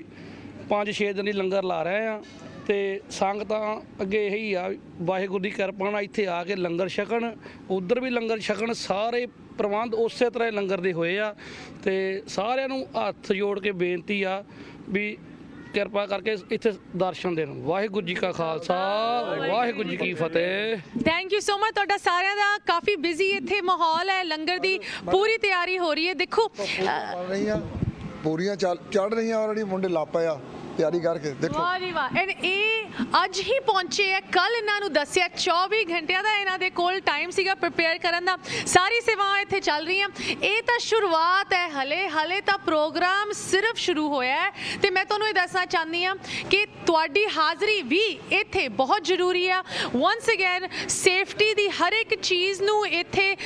5-6 ਦਿਨ ਦੀ ਲੰਗਰ ਲਾ ਰਹੇ ਆ ਤੇ ਸੰਗਤਾਂ ਅੱਗੇ ਇਹੀ ਆ, ਵਾਹਿਗੁਰੂ ਦੀ ਕਿਰਪਾ ਨਾਲ ਇੱਥੇ ਆ ਕੇ ਲੰਗਰ ਛਕਣ, ਉੱਧਰ ਵੀ ਲੰਗਰ ਛਕਣ। ਸਾਰੇ ਪ੍ਰਬੰਧ ਉਸੇ ਤਰ੍ਹਾਂ ਲੰਗਰ ਦੇ ਹੋਏ ਆ ਤੇ ਸਾਰਿਆਂ ਨੂੰ ਹੱਥ ਜੋੜ ਕੇ ਬੇਨਤੀ ਆ ਵੀ ਕਿਰਪਾ ਕਰਕੇ ਇੱਥੇ ਦਰਸ਼ਨ ਦੇਣ। ਵਾਹਿਗੁਰੂ ਜੀ ਕਾ ਖਾਲਸਾ, ਵਾਹਿਗੁਰੂ ਜੀ ਕੀ ਫਤਿਹ। Thank you so much. ਤੁਹਾਡਾ ਸਾਰਿਆਂ ਦਾ ਕਾਫੀ ਬਿਜ਼ੀ ਇੱਥੇ ਮਾਹੌਲ ਹੈ, ਲੰਗਰ ਦੀ ਪੂਰੀ ਤਿਆਰੀ ਹੋ ਰਹੀ ਹੈ। ਦੇਖੋ ਪੂਰੀਆਂ ਚੜ ਰਹੀਆਂ, ਆਲਰੇਡੀ ਮੁੰਡੇ ਲਾਪੇ ਆ। ਤਿਆਰੀ ਕਰਕੇ ਦੇਖੋ। ਵਾਹ ਜੀ ਵਾਹ। ਐਂਡ ਇਹ ਅੱਜ ਹੀ ਪਹੁੰਚੇ ਹੈ, ਕੱਲ ਇਹਨਾਂ ਨੂੰ ਦੱਸਿਆ 24 ਘੰਟਿਆਂ ਦਾ ਇਹਨਾਂ ਦੇ ਕੋਲ ਟਾਈਮ ਸੀਗਾ ਪ੍ਰਿਪੇਅਰ ਕਰਨ ਦਾ। ਸਾਰੀ ਸੇਵਾਵਾਂ ਇੱਥੇ ਚੱਲ ਰਹੀਆਂ। ਇਹ ਤਾਂ ਸ਼ੁਰੂਆਤ ਹੈ, ਹਲੇ ਤਾਂ ਪ੍ਰੋਗਰਾਮ ਸਿਰਫ ਸ਼ੁਰੂ ਹੋਇਆ ਹੈ। ਤੇ ਮੈਂ ਤੁਹਾਨੂੰ ਇਹ ਦੱਸਣਾ ਚਾਹੁੰਦੀ ਹਾਂ ਕਿ ਤੁਹਾਡੀ ਹਾਜ਼ਰੀ ਵੀ ਇੱਥੇ ਬਹੁਤ ਜ਼ਰੂਰੀ ਆ। ਵਾਂਸ ਅਗੇਨ ਸੇਫਟੀ ਦੀ ਹਰ ਇੱਕ ਚੀਜ਼ ਨੂੰ ਇੱਥੇ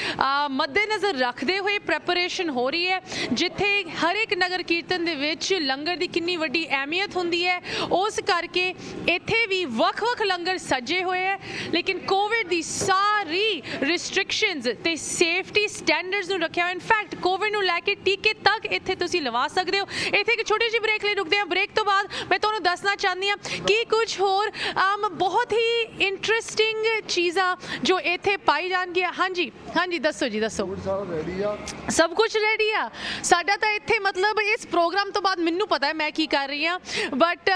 ਮੱਦੇਨਜ਼ਰ ਰੱਖਦੇ ਹੋਏ ਪ੍ਰੈਪਰੇਸ਼ਨ ਹੋ ਰਹੀ ਹੈ। ਜਿੱਥੇ ਹਰ ਇੱਕ ਨਗਰ ਕੀਰਤਨ ਦੇ ਵਿੱਚ ਲੰਗਰ ਦੀ ਕਿੰਨੀ ਵੱਡੀ ਅਹਿਮੀਅਤ ਹੁੰਦੀ ਹੈ, ਉਸ ਕਰਕੇ ਇੱਥੇ ਵੀ ਵੱਖ-ਵੱਖ ਲੰਗਰ ਸਜੇ ਹੋਏ ਹੈ। ਲੇਕਿਨ ਕੋਵਿਡ ਦੀ ਸਾਰੀ ਰਿਸਟ੍ਰਿਕਸ਼ਨਸ ਤੇ ਸੇਫਟੀ ਸਟੈਂਡਰਡਸ ਨੂੰ ਰੱਖਿਆ ਹੋਇਆ। ਇਨਫੈਕਟ ਕੋਵਿਡ ਨੂੰ ਲੈ ਕੇ ਟੀਕੇ ਤੱਕ ਇੱਥੇ ਤੁਸੀਂ ਲਵਾ ਸਕਦੇ ਹੋ। ਇੱਥੇ ਇੱਕ ਛੋਟੀ ਜਿਹੀ ਬ੍ਰੇਕ ਲਈ ਰੁਕਦੇ ਹਾਂ। ਬ੍ਰੇਕ ਤੋਂ ਬਾਅਦ ਮੈਂ ਤੁਹਾਨੂੰ ਦੱਸਣਾ ਚਾਹੁੰਦੀ ਹਾਂ ਕਿ ਕੁਝ ਹੋਰ ਬਹੁਤ ਹੀ ਇੰਟਰਸਟਿੰਗ ਚੀਜ਼ਾਂ ਜੋ ਇੱਥੇ ਪਾਈ ਜਾਣਗੀਆਂ। ਹਾਂਜੀ ਹਾਂਜੀ, ਦੱਸੋ ਜੀ, ਦੱਸੋ। ਸਭ ਕੁਝ ਰੈਡੀ ਆ ਸਾਡਾ ਤਾਂ ਇੱਥੇ, ਮਤਲਬ ਇਸ ਪ੍ਰੋਗਰਾਮ ਤੋਂ ਬਾਅਦ ਮੈਨੂੰ ਪਤਾ ਹੈ ਮੈਂ ਕੀ ਕਰ ਰਹੀ ਹਾਂ, ਬਟ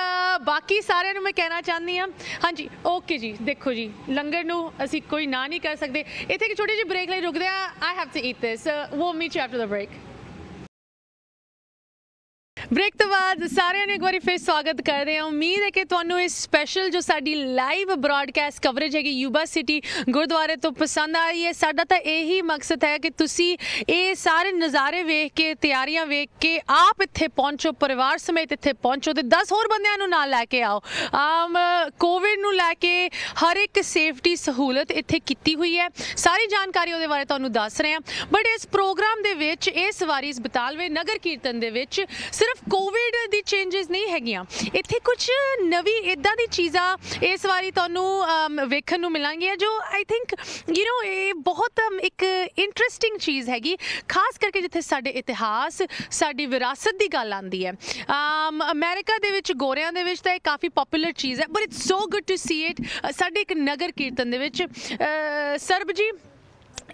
ਬਾਕੀ ਸਾਰਿਆਂ ਨੂੰ ਮੈਂ ਕਹਿਣਾ ਚਾਹੁੰਦੀ ਹਾਂ। ਹਾਂਜੀ ਓਕੇ ਜੀ, ਦੇਖੋ ਜੀ, ਲੰਗਰ ਨੂੰ ਅਸੀਂ ਕੋਈ ਨਾ ਨਹੀਂ ਕਰ ਸਕਦੇ। ਇੱਥੇ ਇੱਕ ਛੋਟੀ ਜਿਹੀ ਬ੍ਰੇਕ ਲਈ ਰੁਕਦੇ ਹਾਂ। I have to eat this, we'll meet you after the break। Break ਤੋਂ ਬਾਅਦ ਸਾਰਿਆਂ ਨੂੰ ਇੱਕ ਵਾਰੀ ਫਿਰ ਸਵਾਗਤ ਕਰਦੇ ਹਾਂ। ਉਮੀਦ ਹੈ ਕਿ ਤੁਹਾਨੂੰ ਇਹ ਸਪੈਸ਼ਲ ਜੋ ਸਾਡੀ ਲਾਈਵ ਬ੍ਰੌਡਕਾਸਟ ਕਵਰੇਜ ਹੈਗੀ ਯੂਬਾ ਸਿਟੀ ਗੁਰਦੁਆਰੇ ਤੋਂ ਪਸੰਦ ਆਈ ਹੈ। ਸਾਡਾ ਤਾਂ ਇਹੀ ਮਕਸਦ ਹੈ ਕਿ ਤੁਸੀਂ ਇਹ ਸਾਰੇ ਨਜ਼ਾਰੇ ਵੇਖ ਕੇ, ਤਿਆਰੀਆਂ ਵੇਖ ਕੇ ਆਪ ਇੱਥੇ ਪਹੁੰਚੋ, ਪਰਿਵਾਰ ਸਮੇਤ ਇੱਥੇ ਪਹੁੰਚੋ ਤੇ 10 ਹੋਰ ਬੰਦਿਆਂ ਨੂੰ ਨਾਲ ਲੈ ਕੇ ਆਓ। ਕੋਵਿਡ ਨੂੰ ਲੈ ਕੇ ਹਰ ਇੱਕ ਸੇਫਟੀ ਸਹੂਲਤ ਇੱਥੇ ਕੀਤੀ ਹੋਈ ਹੈ। ਸਾਰੀ ਜਾਣਕਾਰੀ ਉਹਦੇ ਬਾਰੇ ਤੁਹਾਨੂੰ ਦੱਸ ਰਹੇ ਹਾਂ। ਬਟ ਇਸ ਪ੍ਰੋਗਰਾਮ ਦੇ ਵਿੱਚ ਇਸ ਵਾਰੀ ਇਸ ਬਤਾਲਵੇ ਨਗਰ ਕੀਰਤਨ ਦੇ ਵਿੱਚ ਸਿਰਫ ਕੋਵਿਡ ਦੀ ਚੇਂਜਸ ਨਹੀਂ ਹੈਗੀਆਂ, ਇੱਥੇ ਕੁਝ ਨਵੀਂ ਇਦਾਂ ਦੀ ਚੀਜ਼ਾਂ ਇਸ ਵਾਰੀ ਤੁਹਾਨੂੰ ਵੇਖਣ ਨੂੰ ਮਿਲਾਂਗੀਆਂ ਜੋ ਆਈ ਥਿੰਕ ਇਹ ਬਹੁਤ ਇੱਕ ਇੰਟਰਸਟਿੰਗ ਚੀਜ਼ ਹੈਗੀ, ਖਾਸ ਕਰਕੇ ਜਿੱਥੇ ਸਾਡੇ ਇਤਿਹਾਸ, ਸਾਡੀ ਵਿਰਾਸਤ ਦੀ ਗੱਲ ਆਉਂਦੀ ਹੈ। ਅਮਰੀਕਾ ਦੇ ਵਿੱਚ, ਗੋਰਿਆਂ ਦੇ ਵਿੱਚ ਤਾਂ ਇਹ ਕਾਫੀ ਪਪੂਲਰ ਚੀਜ਼ ਹੈ, but it's so good to see it ਸਾਡੇ ਇੱਕ ਨਗਰ ਕੀਰਤਨ ਦੇ ਵਿੱਚ। ਸਰਬ ਜੀ,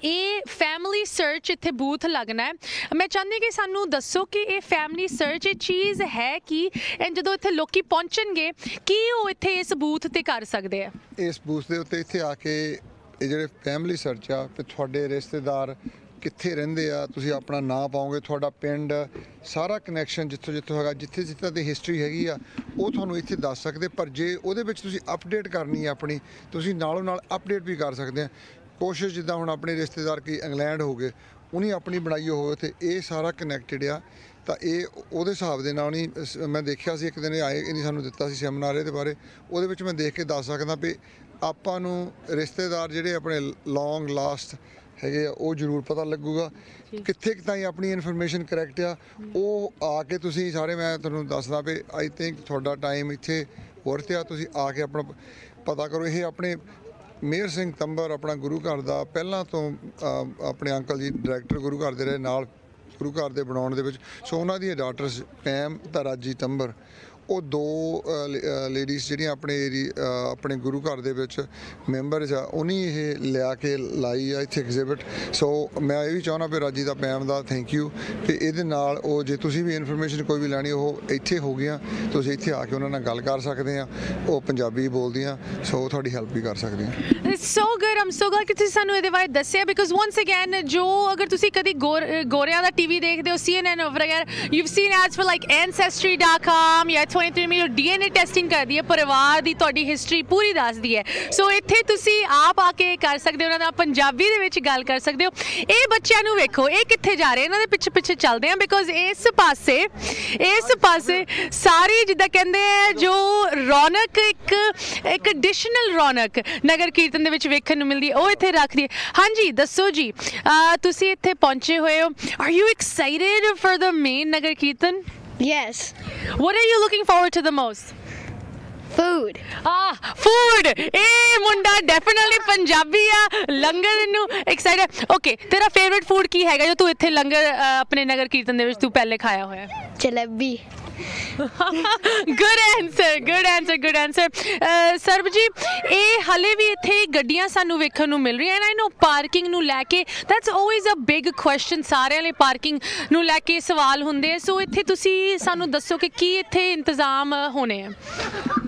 ਇਹ ਫੈਮਿਲੀ ਸਰਚ ਇੱਥੇ ਬੂਥ ਲੱਗਣਾ ਹੈ। ਮੈਂ ਚਾਹੁੰਦੀ ਕਿ ਸਾਨੂੰ ਦੱਸੋ ਕਿ ਇਹ ਫੈਮਿਲੀ ਸਰਚ ਇਹ ਚੀਜ਼ ਹੈ ਕੀ, ਐਂਡ ਜਦੋਂ ਇੱਥੇ ਲੋਕੀ ਪਹੁੰਚਣਗੇ ਕੀ ਉਹ ਇੱਥੇ ਇਸ ਬੂਥ ਤੇ ਕਰ ਸਕਦੇ ਆ? ਇਸ ਬੂਥ ਦੇ ਉੱਤੇ ਇੱਥੇ ਆ ਕੇ ਇਹ ਜਿਹੜੇ ਫੈਮਿਲੀ ਸਰਚ ਆ, ਤੇ ਤੁਹਾਡੇ ਰਿਸ਼ਤੇਦਾਰ ਕਿੱਥੇ ਰਹਿੰਦੇ ਆ, ਤੁਸੀਂ ਆਪਣਾ ਨਾਂ ਪਾਓਗੇ, ਤੁਹਾਡਾ ਪਿੰਡ, ਸਾਰਾ ਕਨੈਕਸ਼ਨ ਜਿੱਥੋਂ ਜਿੱਥੋਂ ਹੈਗਾ, ਜਿੱਥੇ ਜਿੱਥੇ ਦੀ ਹਿਸਟਰੀ ਹੈਗੀ ਆ, ਉਹ ਤੁਹਾਨੂੰ ਇੱਥੇ ਦੱਸ ਸਕਦੇ। ਪਰ ਜੇ ਉਹਦੇ ਵਿੱਚ ਤੁਸੀਂ ਅਪਡੇਟ ਕਰਨੀ ਹੈ ਆਪਣੀ, ਤੁਸੀਂ ਨਾਲੋਂ ਨਾਲ ਅਪਡੇਟ ਵੀ ਕਰ ਸਕਦੇ ਆ। ਕੋਸ਼ਿਸ਼ ਜਿੱਦਾਂ ਹੁਣ ਆਪਣੇ ਰਿਸ਼ਤੇਦਾਰ ਕੀ ਇੰਗਲੈਂਡ ਹੋ ਗਏ, ਉਹਨੇ ਆਪਣੀ ਬਣਾਈ ਹੋਵੇ ਤੇ ਇਹ ਸਾਰਾ ਕਨੈਕਟਡ ਆ। ਤਾਂ ਇਹ ਉਹਦੇ ਹਿਸਾਬ ਦੇ ਨਾਲ ਨਹੀਂ, ਮੈਂ ਦੇਖਿਆ ਸੀ ਇੱਕ ਦਿਨ ਆਏ, ਇਹਨੇ ਸਾਨੂੰ ਦਿੱਤਾ ਸੀ ਸੈਮੀਨਾਰ ਇਹਦੇ ਬਾਰੇ, ਉਹਦੇ ਵਿੱਚ ਮੈਂ ਦੇਖ ਕੇ ਦੱਸ ਸਕਦਾ ਵੀ ਆਪਾਂ ਨੂੰ ਰਿਸ਼ਤੇਦਾਰ ਜਿਹੜੇ ਆਪਣੇ ਲੌਂਗ ਲਾਸਟ ਹੈਗੇ ਆ ਉਹ ਜ਼ਰੂਰ ਪਤਾ ਲੱਗੂਗਾ। ਕਿੱਥੇ ਤਾਈਂ ਆਪਣੀ ਇਨਫੋਰਮੇਸ਼ਨ ਕਰੈਕਟ ਆ ਉਹ ਆ ਕੇ ਤੁਸੀਂ ਸਾਰੇ, ਮੈਂ ਤੁਹਾਨੂੰ ਦੱਸਦਾ ਵੀ ਆਈ ਥਿੰਕ ਤੁਹਾਡਾ ਟਾਈਮ ਇੱਥੇ ਵਰਤ ਆ, ਤੁਸੀਂ ਆ ਕੇ ਆਪਣਾ ਪਤਾ ਕਰੋ। ਇਹ ਆਪਣੇ ਮੇਹਰ ਸਿੰਘ ਤੰਬਰ ਆਪਣਾ ਗੁਰੂ ਘਰ ਦਾ ਪਹਿਲਾਂ ਤੋਂ ਆਪਣੇ ਅੰਕਲ ਜੀ ਡਾਇਰੈਕਟਰ ਗੁਰੂ ਘਰ ਦੇ ਰਹੇ ਨਾਲ ਗੁਰੂ ਘਰ ਦੇ ਬਣਾਉਣ ਦੇ ਵਿੱਚ। ਸੋ ਉਹਨਾਂ ਦੀਆਂ ਡਾਟਰਸ ਪੈਮ ਤੇ ਰਾਜੀ ਤੰਬਰ, ਉਹ ਦੋ ਲੇਡੀਜ਼ ਜਿਹੜੀਆਂ ਆਪਣੇ ਗੁਰੂ ਘਰ ਦੇ ਵਿੱਚ ਮੈਂਬਰਸ ਆ, ਉਹਨੇ ਇਹ ਲਿਆ ਕੇ ਲਾਈ ਆ ਇੱਥੇ ਐਗਜ਼ਿਬਿਟ। ਸੋ ਮੈਂ ਇਹ ਵੀ ਚਾਹੁੰਦਾ ਵੀ ਰਾਜੀ ਦਾ ਪੈਮ ਦਾ ਥੈਂਕ ਯੂ ਕਿ ਇਹਦੇ ਨਾਲ ਉਹ ਜੇ ਤੁਸੀਂ ਵੀ ਇਨਫੋਰਮੇਸ਼ਨ ਕੋਈ ਵੀ ਲੈਣੀ ਉਹ ਇੱਥੇ ਹੋ ਗਈਆਂ, ਤੁਸੀਂ ਇੱਥੇ ਆ ਕੇ ਉਹਨਾਂ ਨਾਲ ਗੱਲ ਕਰ ਸਕਦੇ ਆ। ਉਹ ਪੰਜਾਬੀ ਬੋਲਦੀਆਂ, ਸੋ ਤੁਹਾਡੀ ਹੈਲਪ ਵੀ ਕਰ ਸਕਦੇ ਆ। ਸੋ ਗੁੱਡ, ਆਮ ਸੋ ਗਲਡ ਕਿ ਤੁਸੀਂ ਸਾਨੂੰ ਇਹਦੇ ਬਾਰੇ ਦੱਸਿਆ, ਬਿਕਾਜ਼ ਵਾਂਸ ਅਗੇਨ ਜੋ ਅਗਰ ਤੁਸੀਂ ਕਦੀ ਗੋਰਿਆਂ ਦਾ ਟੀਵੀ ਦੇਖਦੇ ਹੋ, CNN ਵਗੈਰਾ, you have seen ads for like ancestry.com ਜਾਂ 23andMe DNA ਟੈਸਟਿੰਗ ਕਰਦੀ ਹੈ, ਪਰਿਵਾਰ ਦੀ ਤੁਹਾਡੀ ਹਿਸਟਰੀ ਪੂਰੀ ਦੱਸਦੀ ਹੈ। ਸੋ ਇੱਥੇ ਤੁਸੀਂ ਆਪ ਆ ਕੇ ਕਰ ਸਕਦੇ ਹੋ, ਉਹਨਾਂ ਨਾਲ ਪੰਜਾਬੀ ਦੇ ਵਿੱਚ ਗੱਲ ਕਰ ਸਕਦੇ ਹੋ। ਇਹ ਬੱਚਿਆਂ ਨੂੰ ਵੇਖੋ, ਇਹ ਕਿੱਥੇ ਜਾ ਰਹੇ, ਇਹਨਾਂ ਦੇ ਪਿੱਛੇ ਪਿੱਛੇ ਚੱਲਦੇ ਆ, ਬਿਕਾਜ਼ ਇਸ ਪਾਸੇ ਸਾਰੀ ਜਿੱਦਾਂ ਕਹਿੰਦੇ ਆ ਜੋ ਰੌਣਕ, ਇੱਕ ਐਡੀਸ਼ਨਲ ਰੌਣਕ ਨਗਰ ਕੀਰਤਨ ਦੇ ਵਿੱਚ ਵੇਖਣ ਨੂੰ ਮਿਲਦੀ ਹੈ, ਉਹ ਇੱਥੇ ਰੱਖਦੀ ਹੈ। ਹਾਂਜੀ ਦੱਸੋ ਜੀ, ਤੁਸੀਂ ਇੱਥੇ ਪਹੁੰਚੇ ਹੋਏ ਹੋ, are you excited for the main Nagar kirtan? Yes. What are you looking forward to the most? Food. Food. ਇਹ ਮੁੰਡਾ ਡੈਫੀਨਿਟਲੀ ਪੰਜਾਬੀ ਆ, ਲੰਗਰ ਨੂੰ ਐਕਸਾਈਟਡ। ਓਕੇ, ਤੇਰਾ ਫੇਵਰਿਟ ਫੂਡ ਕੀ ਹੈਗਾ ਜੋ ਤੂੰ ਇੱਥੇ ਲੰਗਰ ਆਪਣੇ ਨਗਰ ਕੀਰਤਨ ਦੇ ਵਿੱਚ ਤੂੰ ਪਹਿਲੇ ਖਾਇਆ ਹੋਇਆ? Jalebi. Good answer. ਸਰਬ ਜੀ, ਇਹ ਹਲੇ ਵੀ ਇੱਥੇ ਗੱਡੀਆਂ ਸਾਨੂੰ ਵੇਖਣ ਨੂੰ ਮਿਲ ਰਹੀਆਂ, ਐਂਡ ਆਈ ਨੋ ਪਾਰਕਿੰਗ ਨੂੰ ਲੈ ਕੇ that's always a big question, ਸਾਰਿਆਂ ਲਈ ਪਾਰਕਿੰਗ ਨੂੰ ਲੈ ਕੇ ਸਵਾਲ ਹੁੰਦੇ ਆ। ਸੋ ਇੱਥੇ ਤੁਸੀਂ ਸਾਨੂੰ ਦੱਸੋ ਕਿ ਕੀ ਇੱਥੇ ਇੰਤਜ਼ਾਮ ਹੋਣੇ ਆ?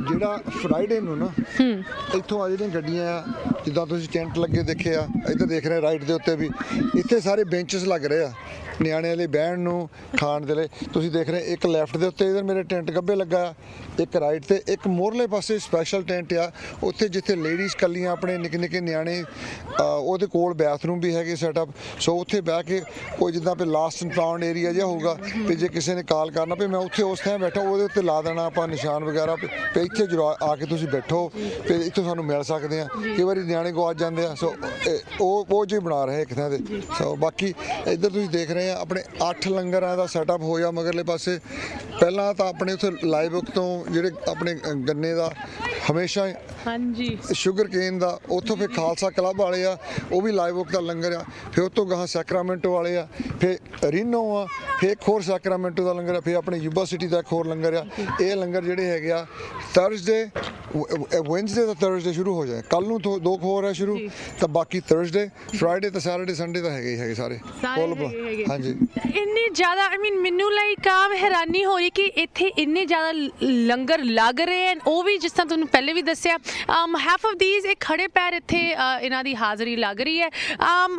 ਜਿਹੜਾ ਫਰਾਈਡੇ ਨੂੰ ਨਾ ਇੱਥੋਂ ਆ ਜਿਹੜੀਆਂ ਗੱਡੀਆਂ ਆ, ਜਿੱਦਾਂ ਤੁਸੀਂ ਟੈਂਟ ਲੱਗੇ ਦੇਖੇ ਆ, ਇੱਧਰ ਦੇਖ ਰਹੇ ਰਾਈਟ ਦੇ ਉੱਤੇ ਵੀ, ਇੱਥੇ ਸਾਰੇ ਬੈਂਚਸ ਲੱਗ ਰਹੇ ਆ ਨਿਆਣਿਆਂ ਲਈ ਬਹਿਣ ਨੂੰ, ਖਾਣ ਦੇ ਲਈ। ਤੁਸੀਂ ਦੇਖ ਰਹੇ ਇੱਕ ਲੈਫਟ ਦੇ ਉੱਤੇ ਇਧਰ ਮੇਰੇ ਟੈਂਟ ਗੱਬੇ ਲੱਗਾ, ਇੱਕ ਰਾਈਟ ਤੇ, ਇੱਕ ਮੋਰਲੇ ਪਾਸੇ ਸਪੈਸ਼ਲ ਟੈਂਟ ਆ ਉੱਥੇ ਜਿੱਥੇ ਲੇਡੀਜ਼ ਕੱਲੀਆਂ ਆਪਣੇ ਨਿੱਕੇ ਨਿੱਕੇ ਨਿਆਣੇ, ਉਹਦੇ ਕੋਲ ਬਾਥਰੂਮ ਵੀ ਹੈਗੇ ਸੈਟਅਪ। ਸੋ ਉੱਥੇ ਬਹਿ ਕੇ ਕੋਈ ਜਿੱਦਾਂ ਵੀ ਲਾਸਟ ਐਂਡ ਫਾਊਂਡ ਏਰੀਆ ਜਿਹਾ ਹੋਊਗਾ ਵੀ ਜੇ ਕਿਸੇ ਨੇ ਕਾਲ ਕਰਨਾ ਵੀ ਮੈਂ ਉੱਥੇ ਉਸ ਟਾਈਮ ਬੈਠਾ, ਉਹਦੇ ਉੱਤੇ ਲਾ ਦੇਣਾ ਆਪਾਂ ਨਿਸ਼ਾਨ ਵਗੈਰਾ ਵੀ ਇੱਥੇ ਜ਼ਰੂਰ ਆ ਕੇ ਤੁਸੀਂ ਬੈਠੋ, ਫਿਰ ਇੱਥੋਂ ਸਾਨੂੰ ਮਿਲ ਸਕਦੇ ਆ। ਕਈ ਵਾਰੀ ਨਿਆਣੇ ਗੁਆਚ ਜਾਂਦੇ ਆ, ਸੋ ਉਹ ਜਿਹੀ ਬਣਾ ਰਹੇ ਇੱਕ ਥਾਂ ਤੇ। ਸੋ ਬਾਕੀ ਇੱਧਰ ਤੁਸੀਂ ਦੇਖ ਰਹੇ ਆ ਆਪਣੇ 8 ਲੰਗਰਾਂ ਦਾ ਸੈਟਅਪ ਹੋਇਆ ਮਗਰਲੇ ਪਾਸੇ। ਪਹਿਲਾਂ ਤਾਂ ਆਪਣੇ ਉੱਥੇ ਲਾਈਵ ਬੁੱਕ ਤੋਂ ਜਿਹੜੇ ਆਪਣੇ ਗੰਨੇ ਦਾ ਹਮੇਸ਼ਾ ਹਾਂਜੀ ਸ਼ੂਗਰ ਕੇਨ ਦਾ, ਉੱਥੋਂ ਫਿਰ ਖਾਲਸਾ ਕਲੱਬ ਵਾਲੇ ਆ, ਉਹ ਵੀ ਲਾਈਵ ਬੁੱਕ ਦਾ ਲੰਗਰ ਆ। ਫਿਰ ਉੱਥੋਂ ਗਾਹਾਂ ਸੈਕਰਾਮੈਂਟੋ ਵਾਲੇ ਆ, ਫਿਰ ਰੀਨੋ ਆ, ਫਿਰ ਇੱਕ ਹੋਰ ਸੈਕਰਾਮੈਂਟੋ ਦਾ ਲੰਗਰ ਆ, ਫਿਰ ਆਪਣੇ ਯੂਬਾ ਸਿਟੀ ਦਾ ਇੱਕ ਹੋਰ ਲੰਗਰ ਆ। ਇਹ ਲੰਗਰ ਜਿਹੜੇ ਹੈਗੇ ਆ ਥਰਸਡੇ, ਵੈਨਸਡੇ ਤਾਂ ਥਰਸਡੇ ਸ਼ੁਰੂ ਹੋ ਜਾਏ, ਕੱਲ ਨੂੰ 2 ਹੋਰ ਹੈ ਸ਼ੁਰੂ, ਤਾਂ ਬਾਕੀ ਥਰਸਡੇ, ਫਰਾਈਡੇ ਤੇ ਸੈਟਰਡੇ ਸੰਡੇ ਤਾਂ ਹੈਗੇ ਹੀ ਹੈਗੇ ਸਾਰੇ। ਹਾਂਜੀ ਇੰਨੇ ਜ਼ਿਆਦਾ ਮੈਨੂੰ ਲਾਈਕ ਹੈਰਾਨੀ ਹੋ ਰਹੀ ਕਿ ਇੱਥੇ ਇੰਨੇ ਜ਼ਿਆਦਾ ਲੰਗਰ ਲੱਗ ਰਹੇ ਹਨ, ਉਹ ਵੀ ਜਿਸ ਤਰ੍ਹਾਂ ਤੁਹਾਨੂੰ ਪਹਿਲੇ ਵੀ ਦੱਸਿਆ ਹਾਫ ਆਫ ਥੀਸ ਇਹ ਖੜੇ ਪੈਰ ਇੱਥੇ ਇਹਨਾਂ ਦੀ ਹਾਜ਼ਰੀ ਲੱਗ ਰਹੀ ਹੈ।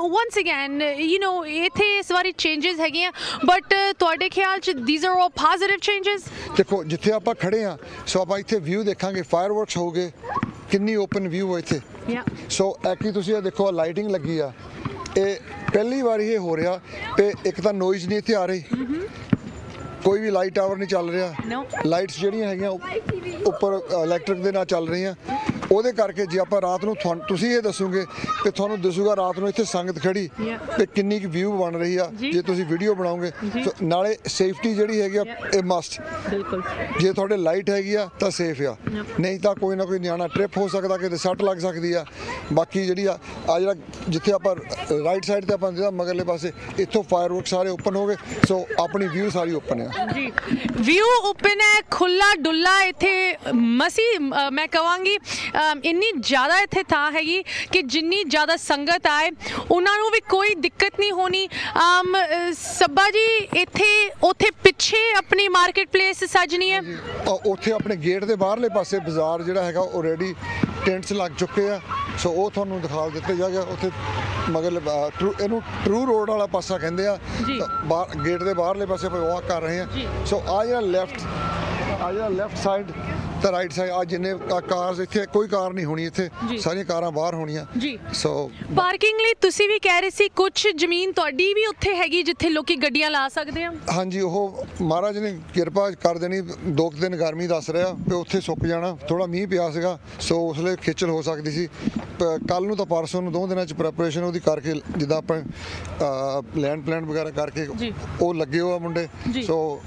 ਵਨਸ ਅਗੇਨ ਇੱਥੇ ਇਸ ਵਾਰੀ ਚੇਂਜਸ ਹੈਗੀਆਂ, ਬਟ ਤੁਹਾਡੇ ਖਿਆਲ 'ਚ these are all positive changes? ਦੇਖੋ ਜਿੱਥੇ ਆਪਾਂ ਖੜੇ ਆ, ਸੋ ਆਪਾਂ ਇੱਥੇ ਵਿਊ ਦੇਖਾਂਗੇ, ਫਾਇਰਵਰਕਸ ਹੋਗੇ, ਕਿੰਨੀ ਓਪਨ ਵਿਊ ਹੈ ਇੱਥੇ। ਸੋ ਐਕੀ ਤੁਸੀਂ ਇਹ ਦੇਖੋ ਲਾਈਟਿੰਗ ਲੱਗੀ ਆ, ਇਹ ਪਹਿਲੀ ਵਾਰੀ ਇਹ ਹੋ ਰਿਹਾ ਤੇ ਇੱਕ ਤਾਂ ਨੋਇਜ਼ ਨਹੀਂ ਇੱਥੇ ਆ ਰਹੀ, ਕੋਈ ਵੀ ਲਾਈਟ ਟਾਵਰ ਨਹੀਂ ਚੱਲ ਰਿਹਾ, ਲਾਈਟਸ ਜਿਹੜੀਆਂ ਹੈਗੀਆਂ ਉੱਪਰ ਇਲੈਕਟ੍ਰਿਕ ਦੇ ਨਾਲ ਚੱਲ ਰਹੀਆਂ। ਉਹਦੇ ਕਰਕੇ ਜੇ ਆਪਾਂ ਰਾਤ ਨੂੰ ਤੁਸੀਂ ਇਹ ਦੱਸੋਗੇ ਕਿ ਤੁਹਾਨੂੰ ਦਿਸੂਗਾ ਰਾਤ ਨੂੰ ਇੱਥੇ ਸੰਗਤ ਖੜੀ ਤੇ ਕਿੰਨੀ ਕੁ ਵਿਊ ਬਣ ਰਹੀ ਆ ਜੇ ਤੁਸੀਂ ਵੀਡੀਓ ਬਣਾਓਗੇ। ਨਾਲੇ ਸੇਫਟੀ ਜਿਹੜੀ ਹੈਗੀ ਆ ਇਹ ਮਸਟ, ਜੇ ਤੁਹਾਡੇ ਲਾਈਟ ਹੈਗੀ ਆ ਤਾਂ ਸੇਫ ਆ, ਨਹੀਂ ਤਾਂ ਕੋਈ ਨਾ ਕੋਈ ਨਿਆਣਾ ਟ੍ਰਿਪ ਹੋ ਸਕਦਾ, ਕਿਤੇ ਸੱਟ ਲੱਗ ਸਕਦੀ ਆ। ਬਾਕੀ ਜਿਹੜੀ ਆ ਜਿਹੜਾ ਜਿੱਥੇ ਆਪਾਂ ਰਾਈਟ ਸਾਈਡ ਤੇ ਆਪਾਂ ਮਗਰਲੇ ਪਾਸੇ ਇੱਥੋਂ ਫਾਇਰਵਰਕ ਸਾਰੇ ਓਪਨ ਹੋ ਗਏ, ਸੋ ਆਪਣੀ ਵਿਊ ਸਾਰੀ ਓਪਨ ਆ ਜੀ। ਵਿਊ ਓਪਨ ਹੈ, ਖੁੱਲਾ ਡੁੱਲਾ ਇੱਥੇ ਮਸੀ ਮੈਂ ਕਹਾਂਗੀ ਇੰਨੀ ਜ਼ਿਆਦਾ ਇੱਥੇ ਥਾਂ ਹੈਗੀ ਕਿ ਜਿੰਨੀ ਜ਼ਿਆਦਾ ਸੰਗਤ ਆਏ ਉਹਨਾਂ ਨੂੰ ਵੀ ਕੋਈ ਦਿੱਕਤ ਨਹੀਂ ਹੋਣੀ। ਸੱਬਾ ਜੀ ਇੱਥੇ ਉੱਥੇ ਪਿੱਛੇ ਆਪਣੀ ਮਾਰਕੀਟ ਪਲੇਸ ਸਜਣੀ ਹੈ, ਉੱਥੇ ਆਪਣੇ ਗੇਟ ਦੇ ਬਾਹਰਲੇ ਪਾਸੇ ਬਾਜ਼ਾਰ ਜਿਹੜਾ ਹੈਗਾ ਆਲਰੇਡੀ ਟੈਂਟਸ ਲੱਗ ਚੁੱਕੇ ਆ, ਸੋ ਉਹ ਤੁਹਾਨੂੰ ਦਿਖਾ ਦਿੱਤੇ ਜਾਏਗਾ। ਉੱਥੇ ਮਗਰ ਇਹਨੂੰ ਟਰੂ ਰੋਡ ਵਾਲਾ ਪਾਸਾ ਕਹਿੰਦੇ ਆ, ਗੇਟ ਦੇ ਬਾਹਰਲੇ ਪਾਸੇ ਆਪਾਂ ਵਾਕ ਕਰ ਰਹੇ ਆ। ਸੋ ਆ ਜਿਹੜਾ ਲੈਫਟ ਸਾਈਡ ਤਾਂ ਰਾਈਟ ਸਾਈਡ ਆ ਜਿੰਨੇ ਕਾਰਸ, ਇੱਥੇ ਕੋਈ ਕਾਰ ਨਹੀਂ ਹੋਣੀ, ਇੱਥੇ ਸਾਰੀਆਂ ਕਾਰਾਂ ਬਾਹਰ ਹੋਣੀਆਂ। ਸੋ ਪਾਰਕਿੰਗ ਲਈ ਤੁਸੀਂ ਵੀ ਕਹਿ ਰਹੇ ਸੀ ਕੁਝ ਜ਼ਮੀਨ ਤੁਹਾਡੀ ਵੀ ਉੱਥੇ ਹੈਗੀ ਜਿੱਥੇ ਲੋਕੀ ਗੱਡੀਆਂ ਲਾ ਸਕਦੇ ਆ? ਹਾਂਜੀ, ਉਹ ਮਹਾਰਾਜ ਨੇ ਕਿਰਪਾ ਕਰ ਦੇਣੀ। 2 ਦਿਨ ਗਰਮੀ ਦੱਸ ਰਿਹਾ ਤੇ ਉੱਥੇ ਸੁੱਕ ਜਾਣਾ, ਥੋੜਾ ਮੀਂਹ ਪਿਆ ਸੀਗਾ, ਸੋ ਉਸ ਲਈ ਖੇਚਲ ਹੋ ਸਕਦੀ ਸੀ। ਕੱਲ ਨੂੰ ਤਾਂ ਪਰਸੋਂ ਨੂੰ 2 ਦਿਨਾਂ 'ਚ ਪ੍ਰੈਪਰੇਸ਼ਨ ਉਹਦੀ ਕਰਕੇ, ਜਿੱਦਾਂ ਆਪਾਂ ਲੈਂਡ ਪਲਾਨ ਵਗੈਰਾ ਕਰਕੇ ਉਹ ਲੱਗੇ ਹੋਆ ਮੁੰਡੇ, ਸੋ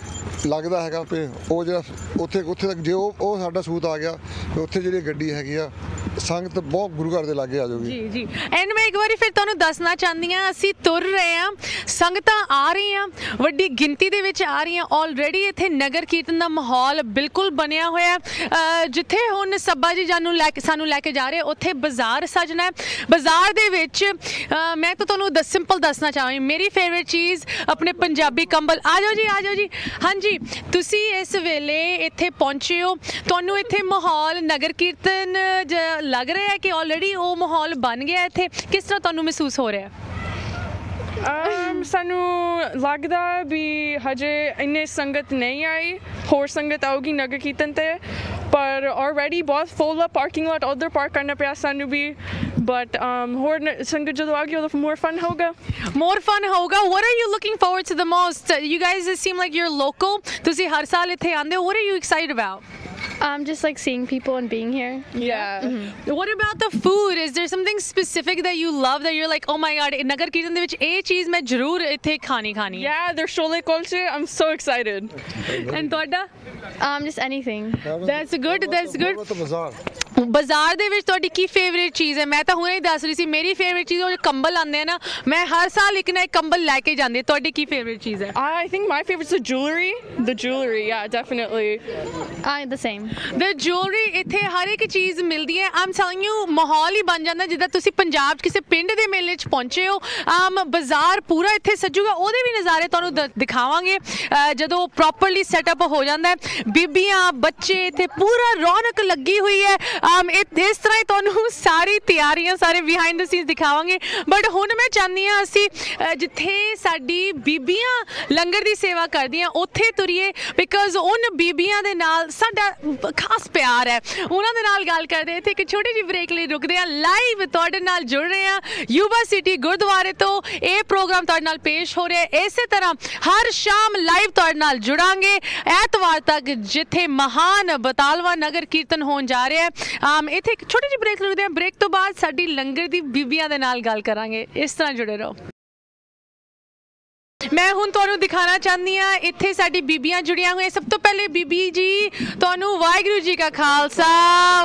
ਲੱਗਦਾ ਹੈਗਾ ਕਿ ਉਹ ਜਿਹੜਾ ਉੱਥੇ ਤੱਕ ਜੇ ਉਹ ਸਾਡਾ ਸੂਤ ਆ ਗਿਆ, ਉੱਥੇ ਜਿਹੜੀ ਗੱਡੀ ਹੈਗੀ ਆ ਸੰਗਤ ਬਹੁਤ ਗੁਰੂ ਘਰ ਦੇ ਲਾਗੇ ਆ ਜਾਊਗੀ। ਜੀ ਜੀ। ਐਂਡ ਮੈਂ ਇੱਕ ਵਾਰੀ ਫਿਰ ਤੁਹਾਨੂੰ ਦੱਸਣਾ ਚਾਹੁੰਦੀ ਹਾਂ, ਅਸੀਂ ਤੁਰ ਰਹੇ ਹਾਂ, ਸੰਗਤਾਂ ਆ ਰਹੀਆਂ, ਵੱਡੀ ਗਿਣਤੀ ਦੇ ਵਿੱਚ ਆ ਰਹੀਆਂ। ਆਲਰੇਡੀ ਇੱਥੇ ਨਗਰ ਕੀਰਤਨ ਦਾ ਮਾਹੌਲ ਬਿਲਕੁਲ ਬਣਿਆ ਹੋਇਆ। ਜਿੱਥੇ ਹੁਣ ਸੱਬਾ ਜੀ ਸਾਨੂੰ ਲੈ ਕੇ ਜਾ ਰਹੇ, ਉੱਥੇ ਬਾਜ਼ਾਰ ਸਜਣਾ ਹੈ। ਬਾਜ਼ਾਰ ਦੇ ਵਿੱਚ ਮੈਂ ਤਾਂ ਤੁਹਾਨੂੰ ਸਿੰਪਲ ਦੱਸਣਾ ਚਾਹਾਂਗੀ, ਮੇਰੀ ਫੇਵਰੇਟ ਚੀਜ਼ ਆਪਣੇ ਪੰਜਾਬੀ ਕੰਬਲ। ਆ ਜਾਓ ਜੀ, ਆ ਜਾਓ ਜੀ। ਹਾਂਜੀ, ਤੁਸੀਂ ਇਸ ਵੇਲੇ ਇੱਥੇ ਪਹੁੰਚੇ ਹੋ, ਤੁਹਾਨੂੰ ਇੱਥੇ ਮਾਹੌਲ ਨਗਰ ਕੀਰਤਨ ਲੱਗ ਰਿਹਾ ਹੈ ਕਿ ਆਲਰੇਡੀ ਉਹ ਮਾਹੌਲ ਬਣ ਗਿਆ ਇੱਥੇ? ਕਿਸ ਤਰ੍ਹਾਂ ਤੁਹਾਨੂੰ ਮਹਿਸੂਸ ਹੋ ਰਿਹਾ? ਸਾਨੂੰ ਲੱਗਦਾ ਵੀ ਹਜੇ ਇੰਨੇ ਸੰਗਤ ਨਹੀਂ ਆਈ, ਹੋਰ ਸੰਗਤ ਆਊਗੀ ਨਗਰ ਕੀਰਤਨ ਤੇ, ਪਰ ਆਲਰੇਡੀ ਬਹੁਤ ਫੁੱਲ ਆ ਪਾਰਕਿੰਗ ਲਾਟ, ਉੱਧਰ ਪਾਰਕ ਕਰਨਾ ਪਿਆ ਸਾਨੂੰ ਵੀ, ਬਟ ਹੋਰ ਸੰਗਤ ਜਦੋਂ ਆ ਗਈ ਉਦੋਂ ਮੋਰ ਫਨ ਹੋਊਗਾ। What are you looking forward to the most? You guys seem like you're local. ਤੁਸੀਂ ਹਰ ਸਾਲ ਇੱਥੇ ਆਉਂਦੇ ਹੋ. What are you excited about? Just like seeing people and being here. Yeah. What about the food? Is there something specific that you love that you're like, oh my god, ਨਗਰ ਕੀਰਤਨ ਦੇ ਵਿੱਚ ਇਹ ਚੀਜ਼ ਮੈਂ ਜ਼ਰੂਰ ਇੱਥੇ ਖਾਣੀ ਹੈ? Yeah, their chole kulche, I'm so excited. And ਤੁਹਾਡਾ? Just anything. That's good. ਬਾਜ਼ਾਰ ਦੇ ਵਿੱਚ ਤੁਹਾਡੀ ਕੀ ਫੇਵਰੇਟ ਚੀਜ਼ ਹੈ? ਮੈਂ ਤਾਂ ਹੁਣੇ ਹੀ ਦੱਸ ਰਹੀ ਸੀ, ਮੇਰੀ ਫੇਵਰੇਟ ਚੀਜ਼ ਉਹ ਕੰਬਲ ਆਉਂਦੇ ਆ ਨਾ, ਮੈਂ ਹਰ ਸਾਲ ਇੱਕ ਨਾ ਇੱਕ ਕੰਬਲ ਲੈ ਕੇ ਜਾਂਦੀ। ਤੁਹਾਡੀ ਕੀ ਫੇਵਰੇਟ ਚੀਜ਼ ਹੈ? I think my favorite's the jewelry, yeah, definitely. The same. The jewelry, ਇੱਥੇ ਹਰ ਇੱਕ ਚੀਜ਼ ਮਿਲਦੀ ਹੈ। I'm telling you, ਮਾਹੌਲ ਹੀ ਬਣ ਜਾਂਦਾ ਜਿੱਦਾਂ ਤੁਸੀਂ ਪੰਜਾਬ ਕਿਸੇ ਪਿੰਡ ਦੇ ਮੇਲੇ 'ਚ ਪਹੁੰਚੇ ਹੋ। ਬਾਜ਼ਾਰ ਪੂਰਾ ਇੱਥੇ ਸਜੂਗਾ, ਉਹਦੇ ਵੀ ਨਜ਼ਾਰੇ ਤੁਹਾਨੂੰ ਦਿਖਾਵਾਂਗੇ ਜਦੋਂ ਪ੍ਰੋਪਰਲੀ ਸੈਟਅਪ ਹੋ ਜਾਂਦਾ ਹੈ। ਬੀਬੀਆਂ, ਬੱਚੇ, ਇੱਥੇ ਪੂਰਾ ਰੌਣਕ ਲੱਗੀ ਹੋਈ ਹੈ। ਇਸ ਤਰ੍ਹਾਂ ਹੀ ਤੁਹਾਨੂੰ ਸਾਰੀ ਤਿਆਰੀਆਂ ਸਾਰੇ ਬਿਹਾਈਂਡ ਦ ਸੀਨਸ ਦਿਖਾਵਾਂਗੇ। ਬਟ ਹੁਣ ਮੈਂ ਚਾਹੁੰਦੀ ਹਾਂ ਅਸੀਂ ਜਿੱਥੇ ਸਾਡੀ ਬੀਬੀਆਂ ਲੰਗਰ ਦੀ ਸੇਵਾ ਕਰਦੀਆਂ ਉੱਥੇ ਤੁਰੀਏ, ਬਿਕਾਜ਼ ਉਨ ਬੀਬੀਆਂ ਦੇ ਨਾਲ ਸਾਡਾ ਖਾਸ ਪਿਆਰ ਹੈ। ਉਹਨਾਂ ਦੇ ਨਾਲ ਗੱਲ ਕਰਦੇ ਇੱਥੇ ਇੱਕ ਛੋਟੀ ਜਿਹੀ ਬ੍ਰੇਕ ਲਈ ਰੁਕਦੇ ਹਾਂ। ਲਾਈਵ ਤੁਹਾਡੇ ਨਾਲ ਜੁੜ ਰਹੇ ਹਾਂ ਯੂਬਾ ਸਿਟੀ ਗੁਰਦੁਆਰੇ ਤੋਂ। ਇਹ ਪ੍ਰੋਗਰਾਮ ਤੁਹਾਡੇ ਨਾਲ ਪੇਸ਼ ਹੋ ਰਿਹਾ ਹੈ। ਇਸੇ ਤਰ੍ਹਾਂ ਹਰ ਸ਼ਾਮ ਲਾਈਵ ਤੁਹਾਡੇ ਨਾਲ ਜੁੜਾਂਗੇ ਐਤਵਾਰ ਤੱਕ, ਜਿੱਥੇ ਮਹਾਨ ਬਤਾਲਵਾ ਨਗਰ ਕੀਰਤਨ ਹੋਣ ਜਾ ਰਿਹਾ ਹੈ। ਇੱਥੇ ਇੱਕ ਛੋਟੀ ਜਿਹੀ ਬ੍ਰੇਕ ਰੁਕਦੇ ਹਾਂ। ਬ੍ਰੇਕ ਤੋਂ ਬਾਅਦ ਸਾਡੀ ਲੰਗਰ ਦੀ ਬੀਬੀਆਂ ਦੇ ਨਾਲ ਗੱਲ ਕਰਾਂਗੇ। ਇਸ ਤਰ੍ਹਾਂ ਜੁੜੇ ਰਹੋ। ਮੈਂ ਹੁਣ ਤੁਹਾਨੂੰ ਦਿਖਾਣਾ ਚਾਹੁੰਦੀ ਹਾਂ ਇੱਥੇ ਸਾਡੀ ਬੀਬੀਆਂ ਜੁੜੀਆਂ ਹੋਈਆਂ। ਸਭ ਤੋਂ ਪਹਿਲੇ ਬੀਬੀ ਜੀ ਤੁਹਾਨੂੰ ਵਾਹਿਗੁਰੂ ਜੀ ਕਾ ਖਾਲਸਾ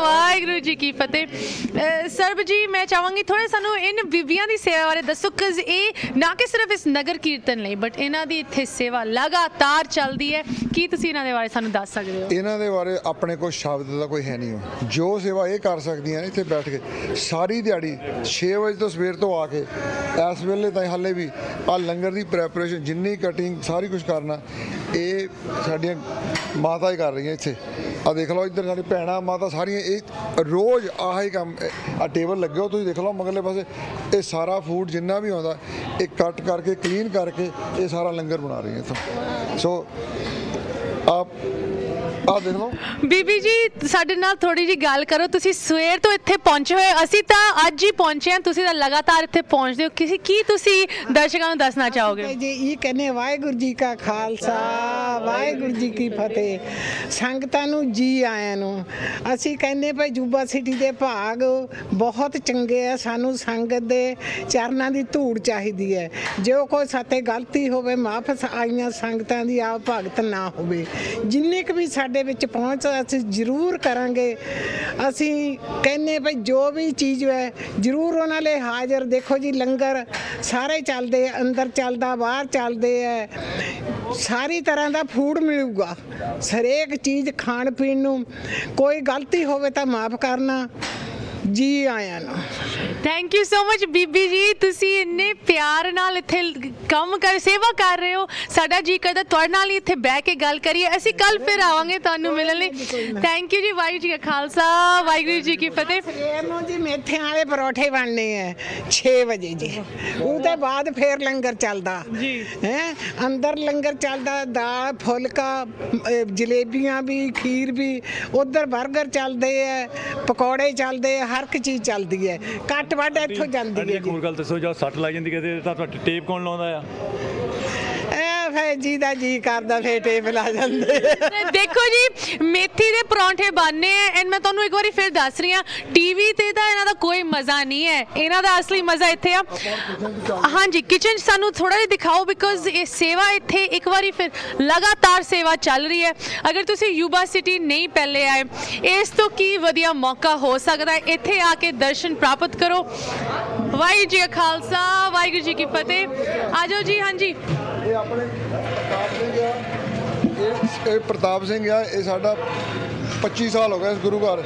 ਵਾਹਿਗੁਰੂ ਜੀ ਕੀ ਫਤਿਹ। ਸਰਬ ਜੀ ਮੈਂ ਚਾਹਾਂਗੀ ਥੋੜ੍ਹਾ ਸਾਨੂੰ ਇਹਨਾਂ ਬੀਬੀਆਂ ਦੀ ਸੇਵਾ ਬਾਰੇ ਦੱਸੋ, ਕਿਉਂਕਿ ਇਹ ਨਾ ਕਿ ਸਿਰਫ ਇਸ ਨਗਰ ਕੀਰਤਨ ਲਈ ਬਟ ਇਹਨਾਂ ਦੀ ਇੱਥੇ ਸੇਵਾ ਲਗਾਤਾਰ ਚੱਲਦੀ ਹੈ। ਕੀ ਤੁਸੀਂ ਇਹਨਾਂ ਦੇ ਬਾਰੇ ਸਾਨੂੰ ਦੱਸ ਸਕਦੇ ਹੋ? ਇਹਨਾਂ ਦੇ ਬਾਰੇ ਆਪਣੇ ਕੋਲ ਸ਼ਬਦ ਦਾ ਕੋਈ ਹੈ ਨਹੀਂ ਹੋ। ਜੋ ਸੇਵਾ ਇਹ ਕਰ ਸਕਦੀਆਂ ਨੇ ਇੱਥੇ ਬੈਠ ਕੇ ਸਾਰੀ ਦਿਹਾੜੀ 6 ਵਜੇ ਤੋਂ ਸਵੇਰ ਤੋਂ ਆ ਕੇ ਇਸ ਵੇਲੇ ਤਾਈਂ ਹਾਲੇ ਵੀ ਆ ਲੰਗਰ ਦੀ ਪ੍ਰੈਪਰੇਸ਼ਨ ਜਿੰਨੀ ਕਟਿੰਗ ਸਾਰੀ ਕੁਝ ਕਰਨਾ ਇਹ ਸਾਡੀਆਂ ਮਾਤਾ ਹੀ ਕਰ ਰਹੀਆਂ ਇੱਥੇ। ਆ ਦੇਖ ਲਓ ਇੱਧਰ ਸਾਡੀ ਭੈਣਾਂ ਮਾਤਾ ਸਾਰੀਆਂ ਇਹ ਰੋਜ਼ ਆਹ ਹੀ ਕੰਮ। ਆ ਟੇਬਲ ਲੱਗੇ ਹੋ ਤੁਸੀਂ ਦੇਖ ਲਓ ਮਗਰਲੇ ਪਾਸੇ, ਇਹ ਸਾਰਾ ਫੂਡ ਜਿੰਨਾ ਵੀ ਆਉਂਦਾ ਇਹ ਕੱਟ ਕਰਕੇ ਕਲੀਨ ਕਰਕੇ ਇਹ ਸਾਰਾ ਲੰਗਰ ਬਣਾ ਰਹੀਆਂ ਇੱਥੋਂ। ਸੋ ਆਹ ਦੇਖ ਲਓ ਬੀਬੀ ਜੀ ਸਾਡੇ ਨਾਲ ਥੋੜੀ ਜੀ ਗੱਲ ਕਰੋ। ਤੁਸੀਂ ਸਵੇਰ ਤੋਂ ਇੱਥੇ ਪਹੁੰਚੇ ਹੋਏ, ਅਸੀਂ ਤਾਂ ਅੱਜ ਹੀ ਪਹੁੰਚੇ ਹਾਂ, ਤੁਸੀਂ ਤਾਂ ਲਗਾਤਾਰ ਇੱਥੇ ਪਹੁੰਚਦੇ ਹੋ। ਕੀ ਤੁਸੀਂ ਦਰਸ਼ਕਾਂ ਨੂੰ ਦੱਸਣਾ ਚਾਹੋਗੇ? ਜੀ ਇਹ ਕਹਿੰਦੇ ਵਾਹਿਗੁਰੂ ਜੀ ਕਾ ਖਾਲਸਾ ਵਾਹਿਗੁਰੂ ਜੀ ਕੀ ਫਤਿਹ। ਸੰਗਤਾਂ ਨੂੰ ਜੀ ਆਇਆਂ ਨੂੰ ਅਸੀਂ ਕਹਿੰਦੇ ਭਾਈ ਯੂਬਾ ਸਿਟੀ ਦੇ ਭਾਗ ਬਹੁਤ ਚੰਗੇ ਆ। ਸਾਨੂੰ ਸੰਗਤ ਦੇ ਚਰਨਾਂ ਦੀ ਧੂੜ ਚਾਹੀਦੀ ਹੈ। ਜੋ ਕੋਈ ਸਾਤੇ ਗਲਤੀ ਹੋਵੇ ਮਾਫ ਆਈਆਂ ਸੰਗਤਾਂ ਦੀ ਆਪ ਭਗਤ ਨਾ ਹੋਵੇ। ਜਿੰਨੇ ਕੁ ਵੀ ਸਾਡੇ ਵਿੱਚ ਪਹੁੰਚ ਅਸੀਂ ਜ਼ਰੂਰ ਕਰਾਂਗੇ। ਅਸੀਂ ਕਹਿੰਦੇ ਭਾਈ ਜੋ ਵੀ ਚੀਜ਼ ਹੈ ਜ਼ਰੂਰ ਉਹਨਾਂ ਲਈ ਹਾਜ਼ਰ। ਦੇਖੋ ਜੀ ਲੰਗਰ ਸਾਰੇ ਚੱਲਦੇ, ਅੰਦਰ ਚੱਲਦਾ ਬਾਹਰ ਚੱਲਦੇ ਹੈ, ਸਾਰੀ ਤਰ੍ਹਾਂ ਦਾ ਫੂਡ ਮਿਲੂਗਾ। ਹਰੇਕ ਚੀਜ਼ ਖਾਣ ਪੀਣ ਨੂੰ ਕੋਈ ਗਲਤੀ ਹੋਵੇ ਤਾਂ ਮਾਫ ਕਰਨਾ। ਜੀ ਆਇਆਂ ਨੂੰ ਥੈਂਕ ਯੂ ਸੋ ਮਚ ਬੀਬੀ ਜੀ। ਤੁਸੀਂ ਇੰਨੇ ਪਿਆਰ ਨਾਲ ਇੱਥੇ ਕੰਮ ਸੇਵਾ ਕਰ ਰਹੇ ਹੋ। ਸਾਡਾ ਜੀ ਕਰਦਾ ਤੁਹਾਡੇ ਨਾਲ ਹੀ ਇੱਥੇ ਬਹਿ ਕੇ ਗੱਲ ਕਰੀਏ। ਅਸੀਂ ਕੱਲ ਫਿਰ ਆਵਾਂਗੇ ਤੁਹਾਨੂੰ ਮਿਲਣ ਲਈ। ਥੈਂਕ ਯੂ ਜੀ। ਵਾਹਿਗੁਰੂ ਜੀ ਕਾ ਖਾਲਸਾ ਵਾਹਿਗੁਰੂ ਜੀ ਕੀ ਫਤਿਹ। ਸਵੇਰ ਨੂੰ ਜੀ ਮੇਥਿਆਂ ਵਾਲੇ ਪਰੌਠੇ ਬਣਨੇ ਹੈ 6 ਵਜੇ ਜੀ। ਉਹਦੇ ਬਾਅਦ ਫਿਰ ਲੰਗਰ ਚੱਲਦਾ ਜੀ ਹੈ। ਅੰਦਰ ਲੰਗਰ ਚੱਲਦਾ, ਦਾਲ ਫੁਲਕਾ ਜਲੇਬੀਆਂ ਵੀ ਖੀਰ ਵੀ। ਉੱਧਰ ਬਰਗਰ ਚੱਲਦੇ ਹੈ, ਪਕੌੜੇ ਚੱਲਦੇ ਹੈ, ਹਰ ਇੱਕ ਚੀਜ਼ ਚੱਲਦੀ ਹੈ। ਕੱਟ ਵੱਢ ਇੱਥੋਂ ਜਾਂਦੀ ਹੈ। ਹੋਰ ਗੱਲ ਦੱਸੋ, ਜਾਂ ਸੱਟ ਲੱਗ ਜਾਂਦੀ ਕਿਤੇ ਤਾਂ ਟੇਪ ਕੌਣ ਲਾਉਂਦਾ ਆ? ਫੇ ਜੀ ਦਾ ਜੀ ਕਰਦਾ ਫੇ ਟੇਪ ਲਾ ਜਾਂਦੇ। ਦੇਖੋ ਜੀ ਮੇਥੀ ਦੇ ਪਰੌਂਠੇ ਬਣਨੇ ਆ। ਐਂਡ ਮੈਂ ਤੁਹਾਨੂੰ ਇੱਕ ਵਾਰੀ ਫਿਰ ਦੱਸ ਰਹੀ ਹਾਂ ਟੀਵੀ ਤੇ ਤਾਂ ਇਹਨਾਂ ਦਾ ਕੋਈ ਮਜ਼ਾ ਨਹੀਂ ਹੈ। ਇਹਨਾਂ ਦਾ ਅਸਲੀ ਮਜ਼ਾ ਇੱਥੇ ਆ। ਹਾਂਜੀ ਕਿਚਨ ਸਾਨੂੰ ਥੋੜਾ ਜਿਹਾ ਦਿਖਾਓ, ਬਿਕੋਜ਼ ਇਹ ਸੇਵਾ ਇੱਥੇ ਇੱਕ ਵਾਰੀ ਫਿਰ ਲਗਾਤਾਰ ਸੇਵਾ ਚੱਲ ਰਹੀ ਹੈ। ਅਗਰ ਤੁਸੀਂ ਯੂਬਾ ਸਿਟੀ ਨਹੀਂ ਪਹਿਲੇ ਆਏ, ਇਸ ਤੋਂ ਕੀ ਵਧੀਆ ਮੌਕਾ ਹੋ ਸਕਦਾ ਹੈ। ਇੱਥੇ ਆ ਕੇ ਦਰਸ਼ਨ ਪ੍ਰਾਪਤ ਕਰੋ। ਵਾਹਿਗੁਰੂ ਜੀ ਕਾ ਖਾਲਸਾ ਵਾਹਿਗੁਰੂ ਜੀ ਕੀ ਫਤਿਹ। ਆ ਜਾਓ ਜੀ। ਹਾਂਜੀ ਇਹ ਆਪਣੇ ਪ੍ਰਤਾਪ ਸਿੰਘ ਆ। ਇਹ ਸਾਡਾ 25 ਸਾਲ ਹੋ ਗਏ ਇਸ ਗੁਰੂ ਘਰ।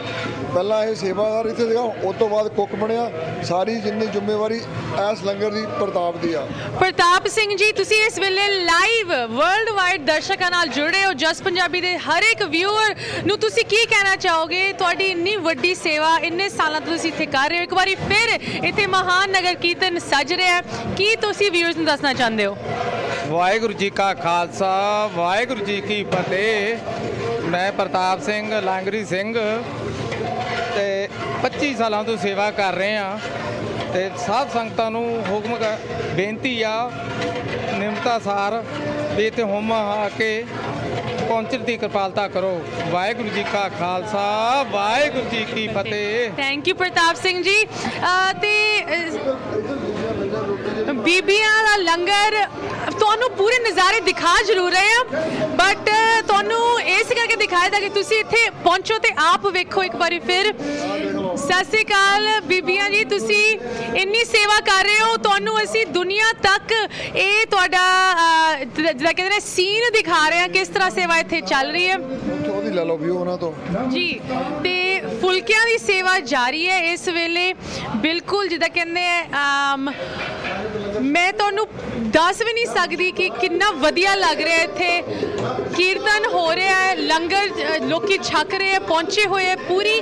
ਪਹਿਲਾਂ ਇਹ ਸੇਵਾਦਾਰ ਇੱਥੇ ਸੀਗਾ, ਉਸ ਤੋਂ ਬਾਅਦ ਕੁੱਕ ਬਣਿਆ। ਸਾਰੀ ਜਿੰਨੀ ਜ਼ਿੰਮੇਵਾਰੀ ਇਸ ਲੰਗਰ ਦੀ ਪ੍ਰਤਾਪ ਦੀ ਆ। ਪ੍ਰਤਾਪ ਸਿੰਘ ਜੀ ਤੁਸੀਂ ਇਸ ਵੇਲੇ ਲਾਈਵ ਵਰਲਡ ਵਾਈਡ ਦਰਸ਼ਕਾਂ ਨਾਲ ਜੁੜੇ ਹੋ। ਜਸ ਪੰਜਾਬੀ ਦੇ ਹਰ ਇੱਕ ਵਿਊਅਰ ਨੂੰ ਤੁਸੀਂ ਕੀ ਕਹਿਣਾ ਚਾਹੋਗੇ? ਤੁਹਾਡੀ ਇੰਨੀ ਵੱਡੀ ਸੇਵਾ ਇੰਨੇ ਸਾਲਾਂ ਤੋਂ ਤੁਸੀਂ ਇੱਥੇ ਕਰ ਰਹੇ ਹੋ। ਇੱਕ ਵਾਰੀ ਫਿਰ ਇੱਥੇ ਮਹਾਨ ਨਗਰ ਕੀਰਤਨ ਸੱਜ ਰਿਹਾ, ਕੀ ਤੁਸੀਂ ਵਿਊਅਰਸ ਨੂੰ ਦੱਸਣਾ ਚਾਹੁੰਦੇ ਹੋ? ਵਾਹਿਗੁਰੂ ਜੀ ਕਾ ਖਾਲਸਾ ਵਾਹਿਗੁਰੂ ਜੀ ਕੀ ਫਤਿਹ। ਮੈਂ ਪ੍ਰਤਾਪ ਸਿੰਘ ਲਾਂਗਰੀ ਸਿੰਘ ਤੇ 25 ਸਾਲਾਂ ਤੋਂ ਸੇਵਾ ਕਰ ਰਹੇ ਹਾਂ ਤੇ ਸਾਧ ਸੰਗਤਾਂ ਨੂੰ ਹੁਕਮ ਬੇਨਤੀ ਆ ਨਿਮਰਤਾ ਸਾਰ ਵੀ ਇੱਥੇ ਹੋਮ ਆ ਕੇ ਪਹੁੰਚਣ ਦੀ ਕਿਰਪਾਲਤਾ ਕਰੋ। ਵਾਹਿਗੁਰੂ ਜੀ ਕਾ ਖਾਲਸਾ ਵਾਹਿਗੁਰੂ ਜੀ ਕੀ ਫਤਿਹ। ਥੈਂਕ ਯੂ ਪ੍ਰਤਾਪ ਸਿੰਘ ਜੀ। ਤੇ ਬੀਬੀਆਂ ਦਾ ਲੰਗਰ ਤੁਹਾਨੂੰ ਪੂਰੇ ਨਜ਼ਾਰੇ ਦਿਖਾ ਜ਼ਰੂਰ ਰਹੇ ਆ, ਬਟ ਤੁਹਾਨੂੰ ਇਸ ਕਰਕੇ ਦਿਖਾਇਆ ਤਾਂ ਕਿ ਤੁਸੀਂ ਇੱਥੇ ਪਹੁੰਚੋ ਤੇ ਆਪ ਵੇਖੋ ਇੱਕ ਵਾਰੀ ਫਿਰ। ਸਤਿ ਸ਼੍ਰੀ ਅਕਾਲ ਬੀਬੀਆਂ ਜੀ, ਤੁਸੀਂ ਇੰਨੀ ਸੇਵਾ ਕਰ ਰਹੇ ਹੋ। ਤੁਹਾਨੂੰ ਅਸੀਂ ਦੁਨੀਆ ਤੱਕ ਇਹ ਤੁਹਾਡਾ ਜਿਹੜਾ ਕਹਿੰਦੇ ਨੇ ਸੀਨ ਦਿਖਾ ਰਹੇ ਹਾਂ, ਕਿਸ ਤਰ੍ਹਾਂ ਸੇਵਾ ਇੱਥੇ ਚੱਲ ਰਹੀ ਹੈ। ਉਹਦੀ ਲੈ ਲਓ ਵੀਊ ਉਹਨਾਂ ਤੋਂ ਜੀ। ਤੇ ਫੁਲਕਿਆਂ ਦੀ ਸੇਵਾ ਜਾਰੀ ਹੈ ਇਸ ਵੇਲੇ। ਬਿਲਕੁਲ ਜਿੱਦਾਂ ਕਹਿੰਦੇ ਮੈਂ ਤੁਹਾਨੂੰ ਦੱਸ ਵੀ ਨਹੀਂ ਸਕਦੀ ਕਿ ਕਿੰਨਾ ਵਧੀਆ ਲੱਗ ਰਿਹਾ ਇੱਥੇ। ਕੀਰਤਨ ਹੋ ਰਿਹਾ ਹੈ, ਲੰਗਰ ਲੋਕੀ ਛਕ ਰਹੇ ਆ, ਪਹੁੰਚੇ ਹੋਏ ਆ। ਪੂਰੀ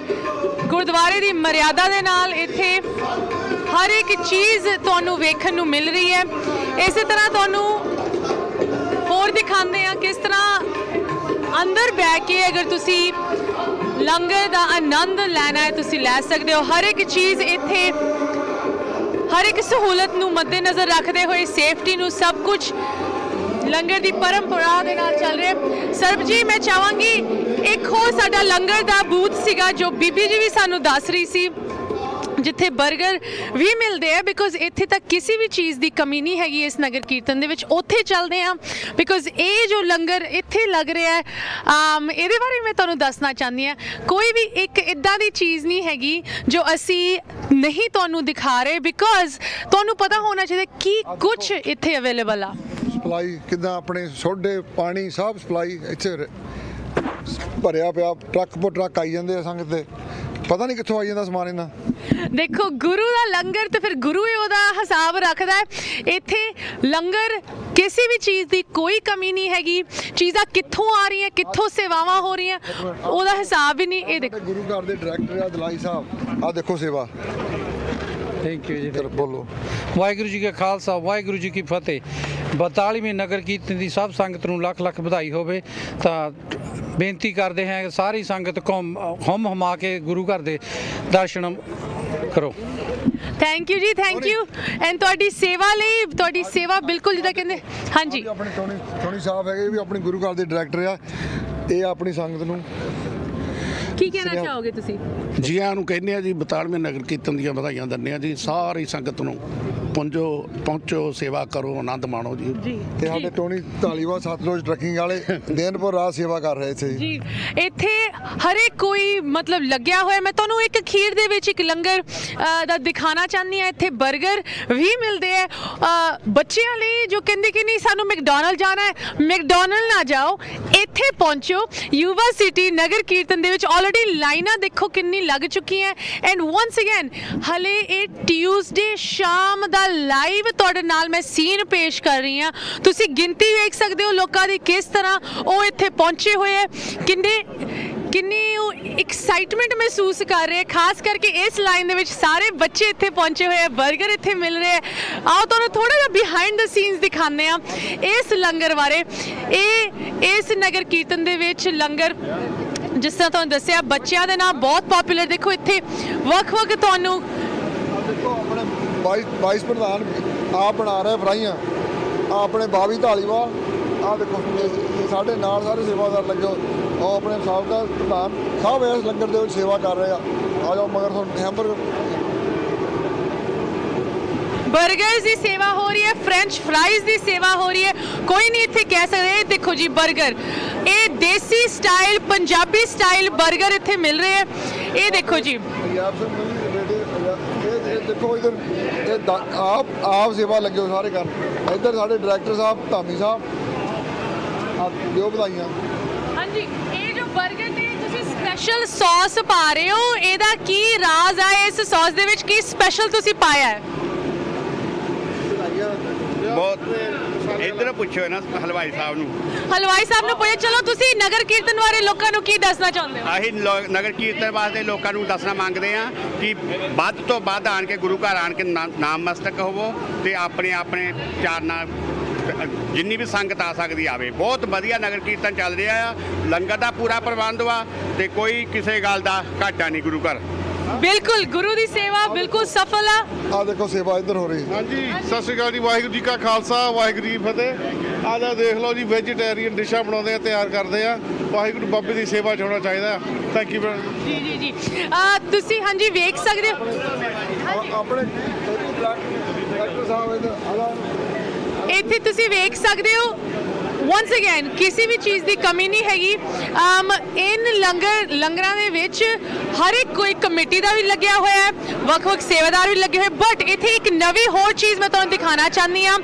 ਗੁਰਦੁਆਰੇ ਦੀ ਮਰਿਆਦਾ ਦੇ ਨਾਲ ਇੱਥੇ ਹਰ ਇੱਕ ਚੀਜ਼ ਤੁਹਾਨੂੰ ਵੇਖਣ ਨੂੰ ਮਿਲ ਰਹੀ ਹੈ। ਇਸੇ ਤਰ੍ਹਾਂ ਤੁਹਾਨੂੰ ਹੋਰ ਦਿਖਾਉਂਦੇ ਆ ਕਿਸ ਤਰ੍ਹਾਂ ਅੰਦਰ ਬੈ ਕੇ ਅਗਰ ਤੁਸੀਂ ਲੰਗਰ ਦਾ ਆਨੰਦ ਲੈਣਾ ਹੈ ਤੁਸੀਂ ਲੈ ਸਕਦੇ ਹੋ। ਹਰ ਇੱਕ ਚੀਜ਼ ਇੱਥੇ ਹਰ ਇੱਕ ਸਹੂਲਤ ਨੂੰ ਮੱਦੇਨਜ਼ਰ ਰੱਖਦੇ ਹੋਏ ਸੇਫਟੀ ਨੂੰ ਸਭ ਕੁਝ ਲੰਗਰ ਦੀ ਪਰੰਪਰਾ ਦੇ ਨਾਲ ਚੱਲ ਰਿਹਾ। ਸਰਬ ਜੀ ਮੈਂ ਚਾਹਾਂਗੀ ਇੱਕ ਹੋਰ ਸਾਡਾ ਲੰਗਰ ਦਾ ਬੂਥ ਸੀਗਾ ਜੋ ਬੀਬੀ ਜੀ ਵੀ ਸਾਨੂੰ ਦੱਸ ਰਹੀ ਸੀ ਜਿੱਥੇ 버ਗਰ ਵੀ ਮਿਲਦੇ ਆ ਬਿਕੋਜ਼ ਇੱਥੇ ਤੱਕ ਕਿਸੇ ਵੀ ਚੀਜ਼ ਦੀ ਕਮੀ ਨਹੀਂ ਹੈਗੀ ਇਸ ਨਗਰ ਕੀਰਤਨ ਦੇ ਵਿੱਚ। ਉੱਥੇ ਚੱਲਦੇ ਆ ਬਿਕੋਜ਼ ਇਹ ਜੋ ਲੰਗਰ ਇੱਥੇ ਲੱਗ ਰਿਹਾ ਹੈ ਇਹਦੇ ਬਾਰੇ ਮੈਂ ਤੁਹਾਨੂੰ ਦੱਸਣਾ ਚਾਹੁੰਦੀ ਹਾਂ। ਕੋਈ ਵੀ ਇੱਕ ਇੱਦਾਂ ਦੀ ਚੀਜ਼ ਨਹੀਂ ਹੈਗੀ ਜੋ ਅਸੀਂ ਨਹੀਂ ਤੁਹਾਨੂੰ ਦਿਖਾ ਰਹੇ ਬਿਕੋਜ਼ ਤੁਹਾਨੂੰ ਪਤਾ ਹੋਣਾ ਚਾਹੀਦਾ ਕੀ ਕੁਝ ਇੱਥੇ ਅਵੇਲੇਬਲ ਆ। ਸਪਲਾਈ ਕਿੱਦਾਂ ਆਪਣੇ ਸੋਡੇ ਪਾਣੀ ਸਭ ਸਪਲਾਈ ਇੱਥੇ ਭਰਿਆ ਪਿਆ ਟਰੱਕ ਪੋ ਟਰੱਕ ਆਈ ਜਾਂਦੇ ਆ ਸੰਗਤ ਦੇ ਪਤਾ ਨਹੀਂ ਕਿੱਥੋਂ ਆਈ ਜਾਂਦਾ ਸਮਾਨ ਇਹਨਾਂ। ਦੇਖੋ ਗੁਰੂ ਦਾ ਲੰਗਰ ਤੇ ਫਿਰ ਗੁਰੂ ਹੀ ਉਹਦਾ ਹਿਸਾਬ ਰੱਖਦਾ ਹੈ। ਇੱਥੇ ਲੰਗਰ ਕਿਸੇ ਵੀ ਚੀਜ਼ ਦੀ ਕੋਈ ਕਮੀ ਨਹੀਂ ਹੈਗੀ। ਚੀਜ਼ਾਂ ਕਿੱਥੋਂ ਆ ਰਹੀਆਂ ਕਿੱਥੋਂ ਸੇਵਾਵਾਂ ਹੋ ਰਹੀਆਂ ਉਹਦਾ ਹਿਸਾਬ ਹੀ ਨਹੀਂ। ਇਹ ਦੇਖੋ ਗੁਰੂ ਘਰ ਦੇ ਡਾਇਰੈਕਟਰ ਆ ਦਲਾਈ ਸਾਹਿਬ ਆ ਦੇਖੋ ਸੇਵਾ। ਥੈਂਕ ਯੂ ਜੀ। ਬੋਲੋ। ਵਾਹਿਗੁਰੂ ਜੀ ਕਾ ਖਾਲਸਾ ਵਾਹਿਗੁਰੂ ਜੀ ਕੀ ਫਤਿਹ। 42ਵੇਂ ਨਗਰ ਕੀਰਤਨ ਦੀ ਸਭ ਸੰਗਤ ਨੂੰ ਲੱਖ ਲੱਖ ਵਧਾਈ ਹੋਵੇ। ਤਾਂ ਬੇਨਤੀ ਕਰਦੇ ਹਾਂ ਸਾਰੀ ਸੰਗਤ ਹੁੰਮ ਹੁਮਾ ਕੇ ਗੁਰੂ ਘਰ ਦੇ ਦਰਸ਼ਨ ਕਰੋ। ਥੈਂਕ ਯੂ ਜੀ ਥੈਂਕ ਯੂ ਐਂਡ ਤੁਹਾਡੀ ਸੇਵਾ ਲਈ ਤੁਹਾਡੀ ਸੇਵਾ ਬਿਲਕੁਲ ਜਿੱਦਾਂ ਕਹਿੰਦੇ। ਹਾਂਜੀ ਆਪਣੇ ਟੋਨੀ ਸਾਹਿਬ ਹੈਗੇ ਵੀ ਆਪਣੀ ਗੁਰੂ ਘਰ ਦੇ ਡਾਇਰੈਕਟਰ ਆ। ਇਹ ਆਪਣੀ ਸੰਗਤ ਨੂੰ ਕੀ ਕਹਿਣਾ ਚਾਹੋਗੇ ਤੁਸੀਂ? ਜੀ ਆਇਆਂ ਨੂੰ ਕਹਿੰਦੇ ਆ ਜੀ 42ਵੇਂ ਨਗਰ ਕੀਰਤਨ ਦੀਆਂ ਵਧਾਈਆਂ ਦਿੰਦੇ ਆ ਜੀ ਸਾਰੀ ਸੰਗਤ ਨੂੰ। ਪਹੁੰਚੋ ਸੇਵਾ ਕਰੋ ਆਨੰਦ ਮਾਣੋ ਜੀ। ਤੇ ਸਾਡੇ ਟੋਨੀ ਧਾਲੀਵਾਲ ਸਤਲੁਜ ਟਰੱਕਿੰਗ ਵਾਲੇ ਦੇਨਪੁਰ ਰਾਤ ਸੇਵਾ ਕਰ ਰਹੇ ਇੱਥੇ ਜੀ। ਇੱਥੇ ਹਰੇਕ ਕੋਈ ਮਤਲਬ ਲੱਗਿਆ ਹੋਇਆ। ਮੈਂ ਤੁਹਾਨੂੰ ਇੱਕ ਅਖੀਰ ਦੇ ਵਿੱਚ ਇੱਕ ਲੰਗਰ ਦਾ ਦਿਖਾਣਾ ਚਾਹੁੰਦੀ ਹਾਂ। ਇੱਥੇ 버ਗਰ ਵੀ ਮਿਲਦੇ ਆ ਬੱਚਿਆਂ ਲਈ ਜੋ ਕਹਿੰਦੇ ਕਿ ਨਹੀਂ ਸਾਨੂੰ ਮੈਕਡੋਨਲਡ ਜਾਣਾ ਹੈ। ਮੈਕਡੋਨਲਡ ਨਾ ਜਾਓ ਇੱਥੇ ਪਹੁੰਚੋ। ਯੂਬਾ ਸਿਟੀ ਨਗਰ ਕੀਰਤਨ ਦੇ ਵਿੱਚ ਆਲਰੇਡੀ ਲਾਈਨਾਂ ਦੇਖੋ ਕਿੰਨੀ ਲੱਗ ਚੁੱਕੀਆਂ ਐਂਡ ਵਾਂਸ ਅਗੇਨ ਹਲੇ ਇਹ ਟਿਊਜ਼ਡੇ ਸ਼ਾਮ ਦਾ ਲਾਈਵ ਤੁਹਾਡੇ ਨਾਲ ਮੈਂ ਸੀਨ ਪੇਸ਼ ਕਰ ਰਹੀ ਹਾਂ। ਤੁਸੀਂ ਗਿਣਤੀ ਵੇਖ ਸਕਦੇ ਹੋ ਲੋਕਾਂ ਦੀ ਕਿਸ ਤਰ੍ਹਾਂ ਉਹ ਇੱਥੇ ਪਹੁੰਚੇ ਹੋਏ ਹੈ। ਕਿੰਨੀ ਐਕਸਾਈਟਮੈਂਟ ਮਹਿਸੂਸ ਕਰ ਰਹੇ ਖਾਸ ਕਰਕੇ ਇਸ ਲਾਈਨ ਦੇ ਵਿੱਚ ਸਾਰੇ ਬੱਚੇ ਇੱਥੇ ਪਹੁੰਚੇ ਹੋਏ ਆ। 버ਗਰ ਇੱਥੇ ਮਿਲ ਰਹੇ ਆ। ਆਓ ਤੁਹਾਨੂੰ ਥੋੜਾ ਜਿਹਾ ਬਿਹਾਈਂਡ ਦ ਸੀਨਸ ਦਿਖਾਉਂਦੇ ਆ ਇਸ ਲੰਗਰ ਬਾਰੇ। ਇਹ ਇਸ ਨਗਰ ਕੀਰਤਨ ਦੇ ਵਿੱਚ ਲੰਗਰ ਜਿਸ ਤਰ੍ਹਾਂ ਤੁਹਾਨੂੰ ਦੱਸਿਆ ਬੱਚਿਆਂ ਦੇ ਨਾਲ ਬਹੁਤ ਪਪੂਲਰ। ਦੇਖੋ ਇੱਥੇ ਵੱਖ-ਵੱਖ ਤੁਹਾਨੂੰ ਆਪਣੇ ਵਾਈਸ ਪ੍ਰਧਾਨ ਆਪ ਬਣਾ ਰਹੇ ਫਰਾਈਆਂ ਆਪਣੇ ਬਾਵੀ ਧਾਲੀਵਾਲ ਆ ਦੇਖੋ ਸਾਡੇ ਨਾਲ ਸਾਰੇ ਸੇਵਾਦਾਰ ਲੱਗੇ ਉਹ ਆਪਣੇ ਸਾਬਕਾ ਪ੍ਰਧਾਨ ਸਭ ਇਸ ਲੰਗਰ ਦੇ ਵਿੱਚ ਸੇਵਾ ਕਰ ਰਹੇ ਆ। ਆ ਜਾਓ ਮਗਰ ਤੁਹਾਨੂੰ ਹੈਮਬਰਗਰ 버ਗਰਸ ਦੀ ਸੇਵਾ ਹੋ ਰਹੀ ਹੈ ਫ੍ਰੈਂਚ ਫਰਾਈਜ਼ ਦੀ ਸੇਵਾ ਹੋ ਰਹੀ ਹੈ। ਕੋਈ ਨਹੀਂ ਇੱਥੇ ਕਹਿ ਸਕਦੇ ਦੇਖੋ ਜੀ 버ਗਰ ਇਹ ਦੇਸੀ ਸਟਾਈਲ ਪੰਜਾਬੀ ਸਟਾਈਲ 버ਗਰ ਇੱਥੇ ਮਿਲ ਰਹੇ ਹੈ। ਇਹ ਦੇਖੋ ਜੀ ਦੇਖੋ ਇਧਰ ਇਹ ਆਪ ਸੇਵਾ ਲੱਗੇ ਹੋ ਸਾਰੇ ਕਰਨ। ਇੱਧਰ ਸਾਡੇ ਡਾਇਰੈਕਟਰ ਸਾਹਿਬ ਧਾਮੀ ਸਾਹਿਬ ਦਿਓ ਵਧਾਈਆਂ। ਹਾਂਜੀ ਇਹ ਜੋ 버ਗਰ ਤੇ ਤੁਸੀਂ ਸਪੈਸ਼ਲ ਸੌਸ ਪਾ ਰਹੇ ਹੋ ਇਹਦਾ ਕੀ ਰਾਜ਼ ਹੈ? ਇਸ ਸੌਸ ਦੇ ਵਿੱਚ ਕੀ ਸਪੈਸ਼ਲ ਤੁਸੀਂ ਪਾਇਆ ਹੈ? ਬਹੁਤ ਇੱਧਰ ਪੁੱਛੋ ਨਾ ਹਲਵਾਈ ਸਾਹਿਬ ਨੂੰ। ਹਲਵਾਈ ਸਾਹਿਬ ਨੂੰ ਪੁੱਛੋ। ਚਲੋ ਤੁਸੀਂ ਨਗਰ ਕੀਰਤਨ ਬਾਰੇ ਲੋਕਾਂ ਨੂੰ ਕੀ ਦੱਸਣਾ ਚਾਹੁੰਦੇ ਹੋ? ਅਸੀਂ ਨਗਰ ਕੀਰਤਨ ਵਾਸਤੇ ਲੋਕਾਂ ਨੂੰ ਦੱਸਣਾ ਮੰਗਦੇ ਆ ਕਿ ਵੱਧ ਤੋਂ ਵੱਧ ਆਣ ਕੇ ਗੁਰੂ ਘਰ ਆਣ ਕੇ ਨਾਮਮਸਤਕ ਹੋਵੋ ਤੇ ਆਪਣੇ ਚਾਰਨਾ ਜਿੰਨੀ ਵੀ ਸੰਗਤ ਆ ਸਕਦੀ ਆਵੇ। ਬਹੁਤ ਵਧੀਆ ਨਗਰ ਕੀਰਤਨ ਚੱਲ ਰਿਹਾ ਆ। ਲੰਗਰ ਦਾ ਪੂਰਾ ਪ੍ਰਬੰਧ ਵਾ ਤੇ ਕੋਈ ਕਿਸੇ ਗੱਲ ਦਾ ਘਾਟਾ ਨਹੀਂ ਗੁਰੂ ਘਰ। ਬਿਲਕੁਲ ਗੁਰੂ ਦੀ ਸੇਵਾ ਬਿਲਕੁਲ ਸਫਲ ਆ ਦੇਖੋ ਸੇਵਾ ਇੱਧਰ ਹੋ ਰਹੀ। ਹਾਂਜੀ ਸਤਿ ਸ਼੍ਰੀ ਅਕਾਲ ਜੀ। ਵਾਹਿਗੁਰੂ ਜੀ ਕਾ ਖਾਲਸਾ ਵਾਹਿਗੁਰੂ ਜੀ ਕੀ ਫਤਿਹ। ਆ ਜਾ ਦੇਖ ਲਓ ਜੀ ਵੈਜੀਟੇਰੀਅਨ ਡਿਸ਼ਾਂ ਬਣਾਉਂਦੇ ਆ ਤਿਆਰ ਕਰਦੇ ਆ। ਵਾਹਿਗੁਰੂ ਬਾਬੇ ਦੀ ਸੇਵਾ 'ਚ ਹੋਣਾ ਚਾਹੀਦਾ। ਥੈਂਕ ਯੂ ਜੀ। ਤੁਸੀਂ ਹਾਂਜੀ ਵੇਖ ਸਕਦੇ ਹੋ ਆਪਣੇ ਡਾਇਰੈਕਟਰ ਸਾਹਿਬ ਇੱਥੇ ਤੁਸੀਂ ਵੇਖ ਸਕਦੇ ਹੋ ਵਾਂਸ ਅਗੇਨ ਕਿਸੇ ਵੀ ਚੀਜ਼ ਦੀ ਕਮੀ ਨਹੀਂ ਹੈਗੀ। ਇਨ ਲੰਗਰਾਂ ਦੇ ਵਿੱਚ ਹਰ ਇੱਕ ਕੋਈ ਕਮੇਟੀ ਦਾ ਵੀ ਲੱਗਿਆ ਹੋਇਆ ਹੈ ਵੱਖ-ਵੱਖ ਸੇਵਾਦਾਰ ਵੀ ਲੱਗੇ ਹੋਏ। ਬਟ ਇੱਥੇ ਇੱਕ ਨਵੀਂ ਹੋਰ ਚੀਜ਼ ਮੈਂ ਤੁਹਾਨੂੰ ਦਿਖਾਉਣਾ ਚਾਹੁੰਦੀ ਹਾਂ।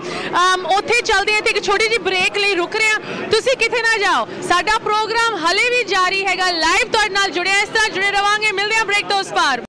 ਉੱਥੇ ਚੱਲਦੇ ਹਾਂ ਤੇ ਇੱਕ ਛੋਟੀ ਜਿਹੀ ਬ੍ਰੇਕ ਲਈ ਰੁਕ ਰਹੇ ਹਾਂ। ਤੁਸੀਂ ਕਿਤੇ ਨਾ ਜਾਓ ਸਾਡਾ ਪ੍ਰੋਗਰਾਮ ਹਲੇ ਵੀ ਜਾਰੀ ਹੈਗਾ ਲਾਈਵ ਤੁਹਾਡੇ ਨਾਲ ਜੁੜਿਆ। ਇਸ ਤਰ੍ਹਾਂ ਜੁੜੇ ਰਵਾਂਗੇ। ਮਿਲਦੇ ਹਾਂ ਬ੍ਰੇਕ ਤੋਂ ਉਸ ਪਾਰ।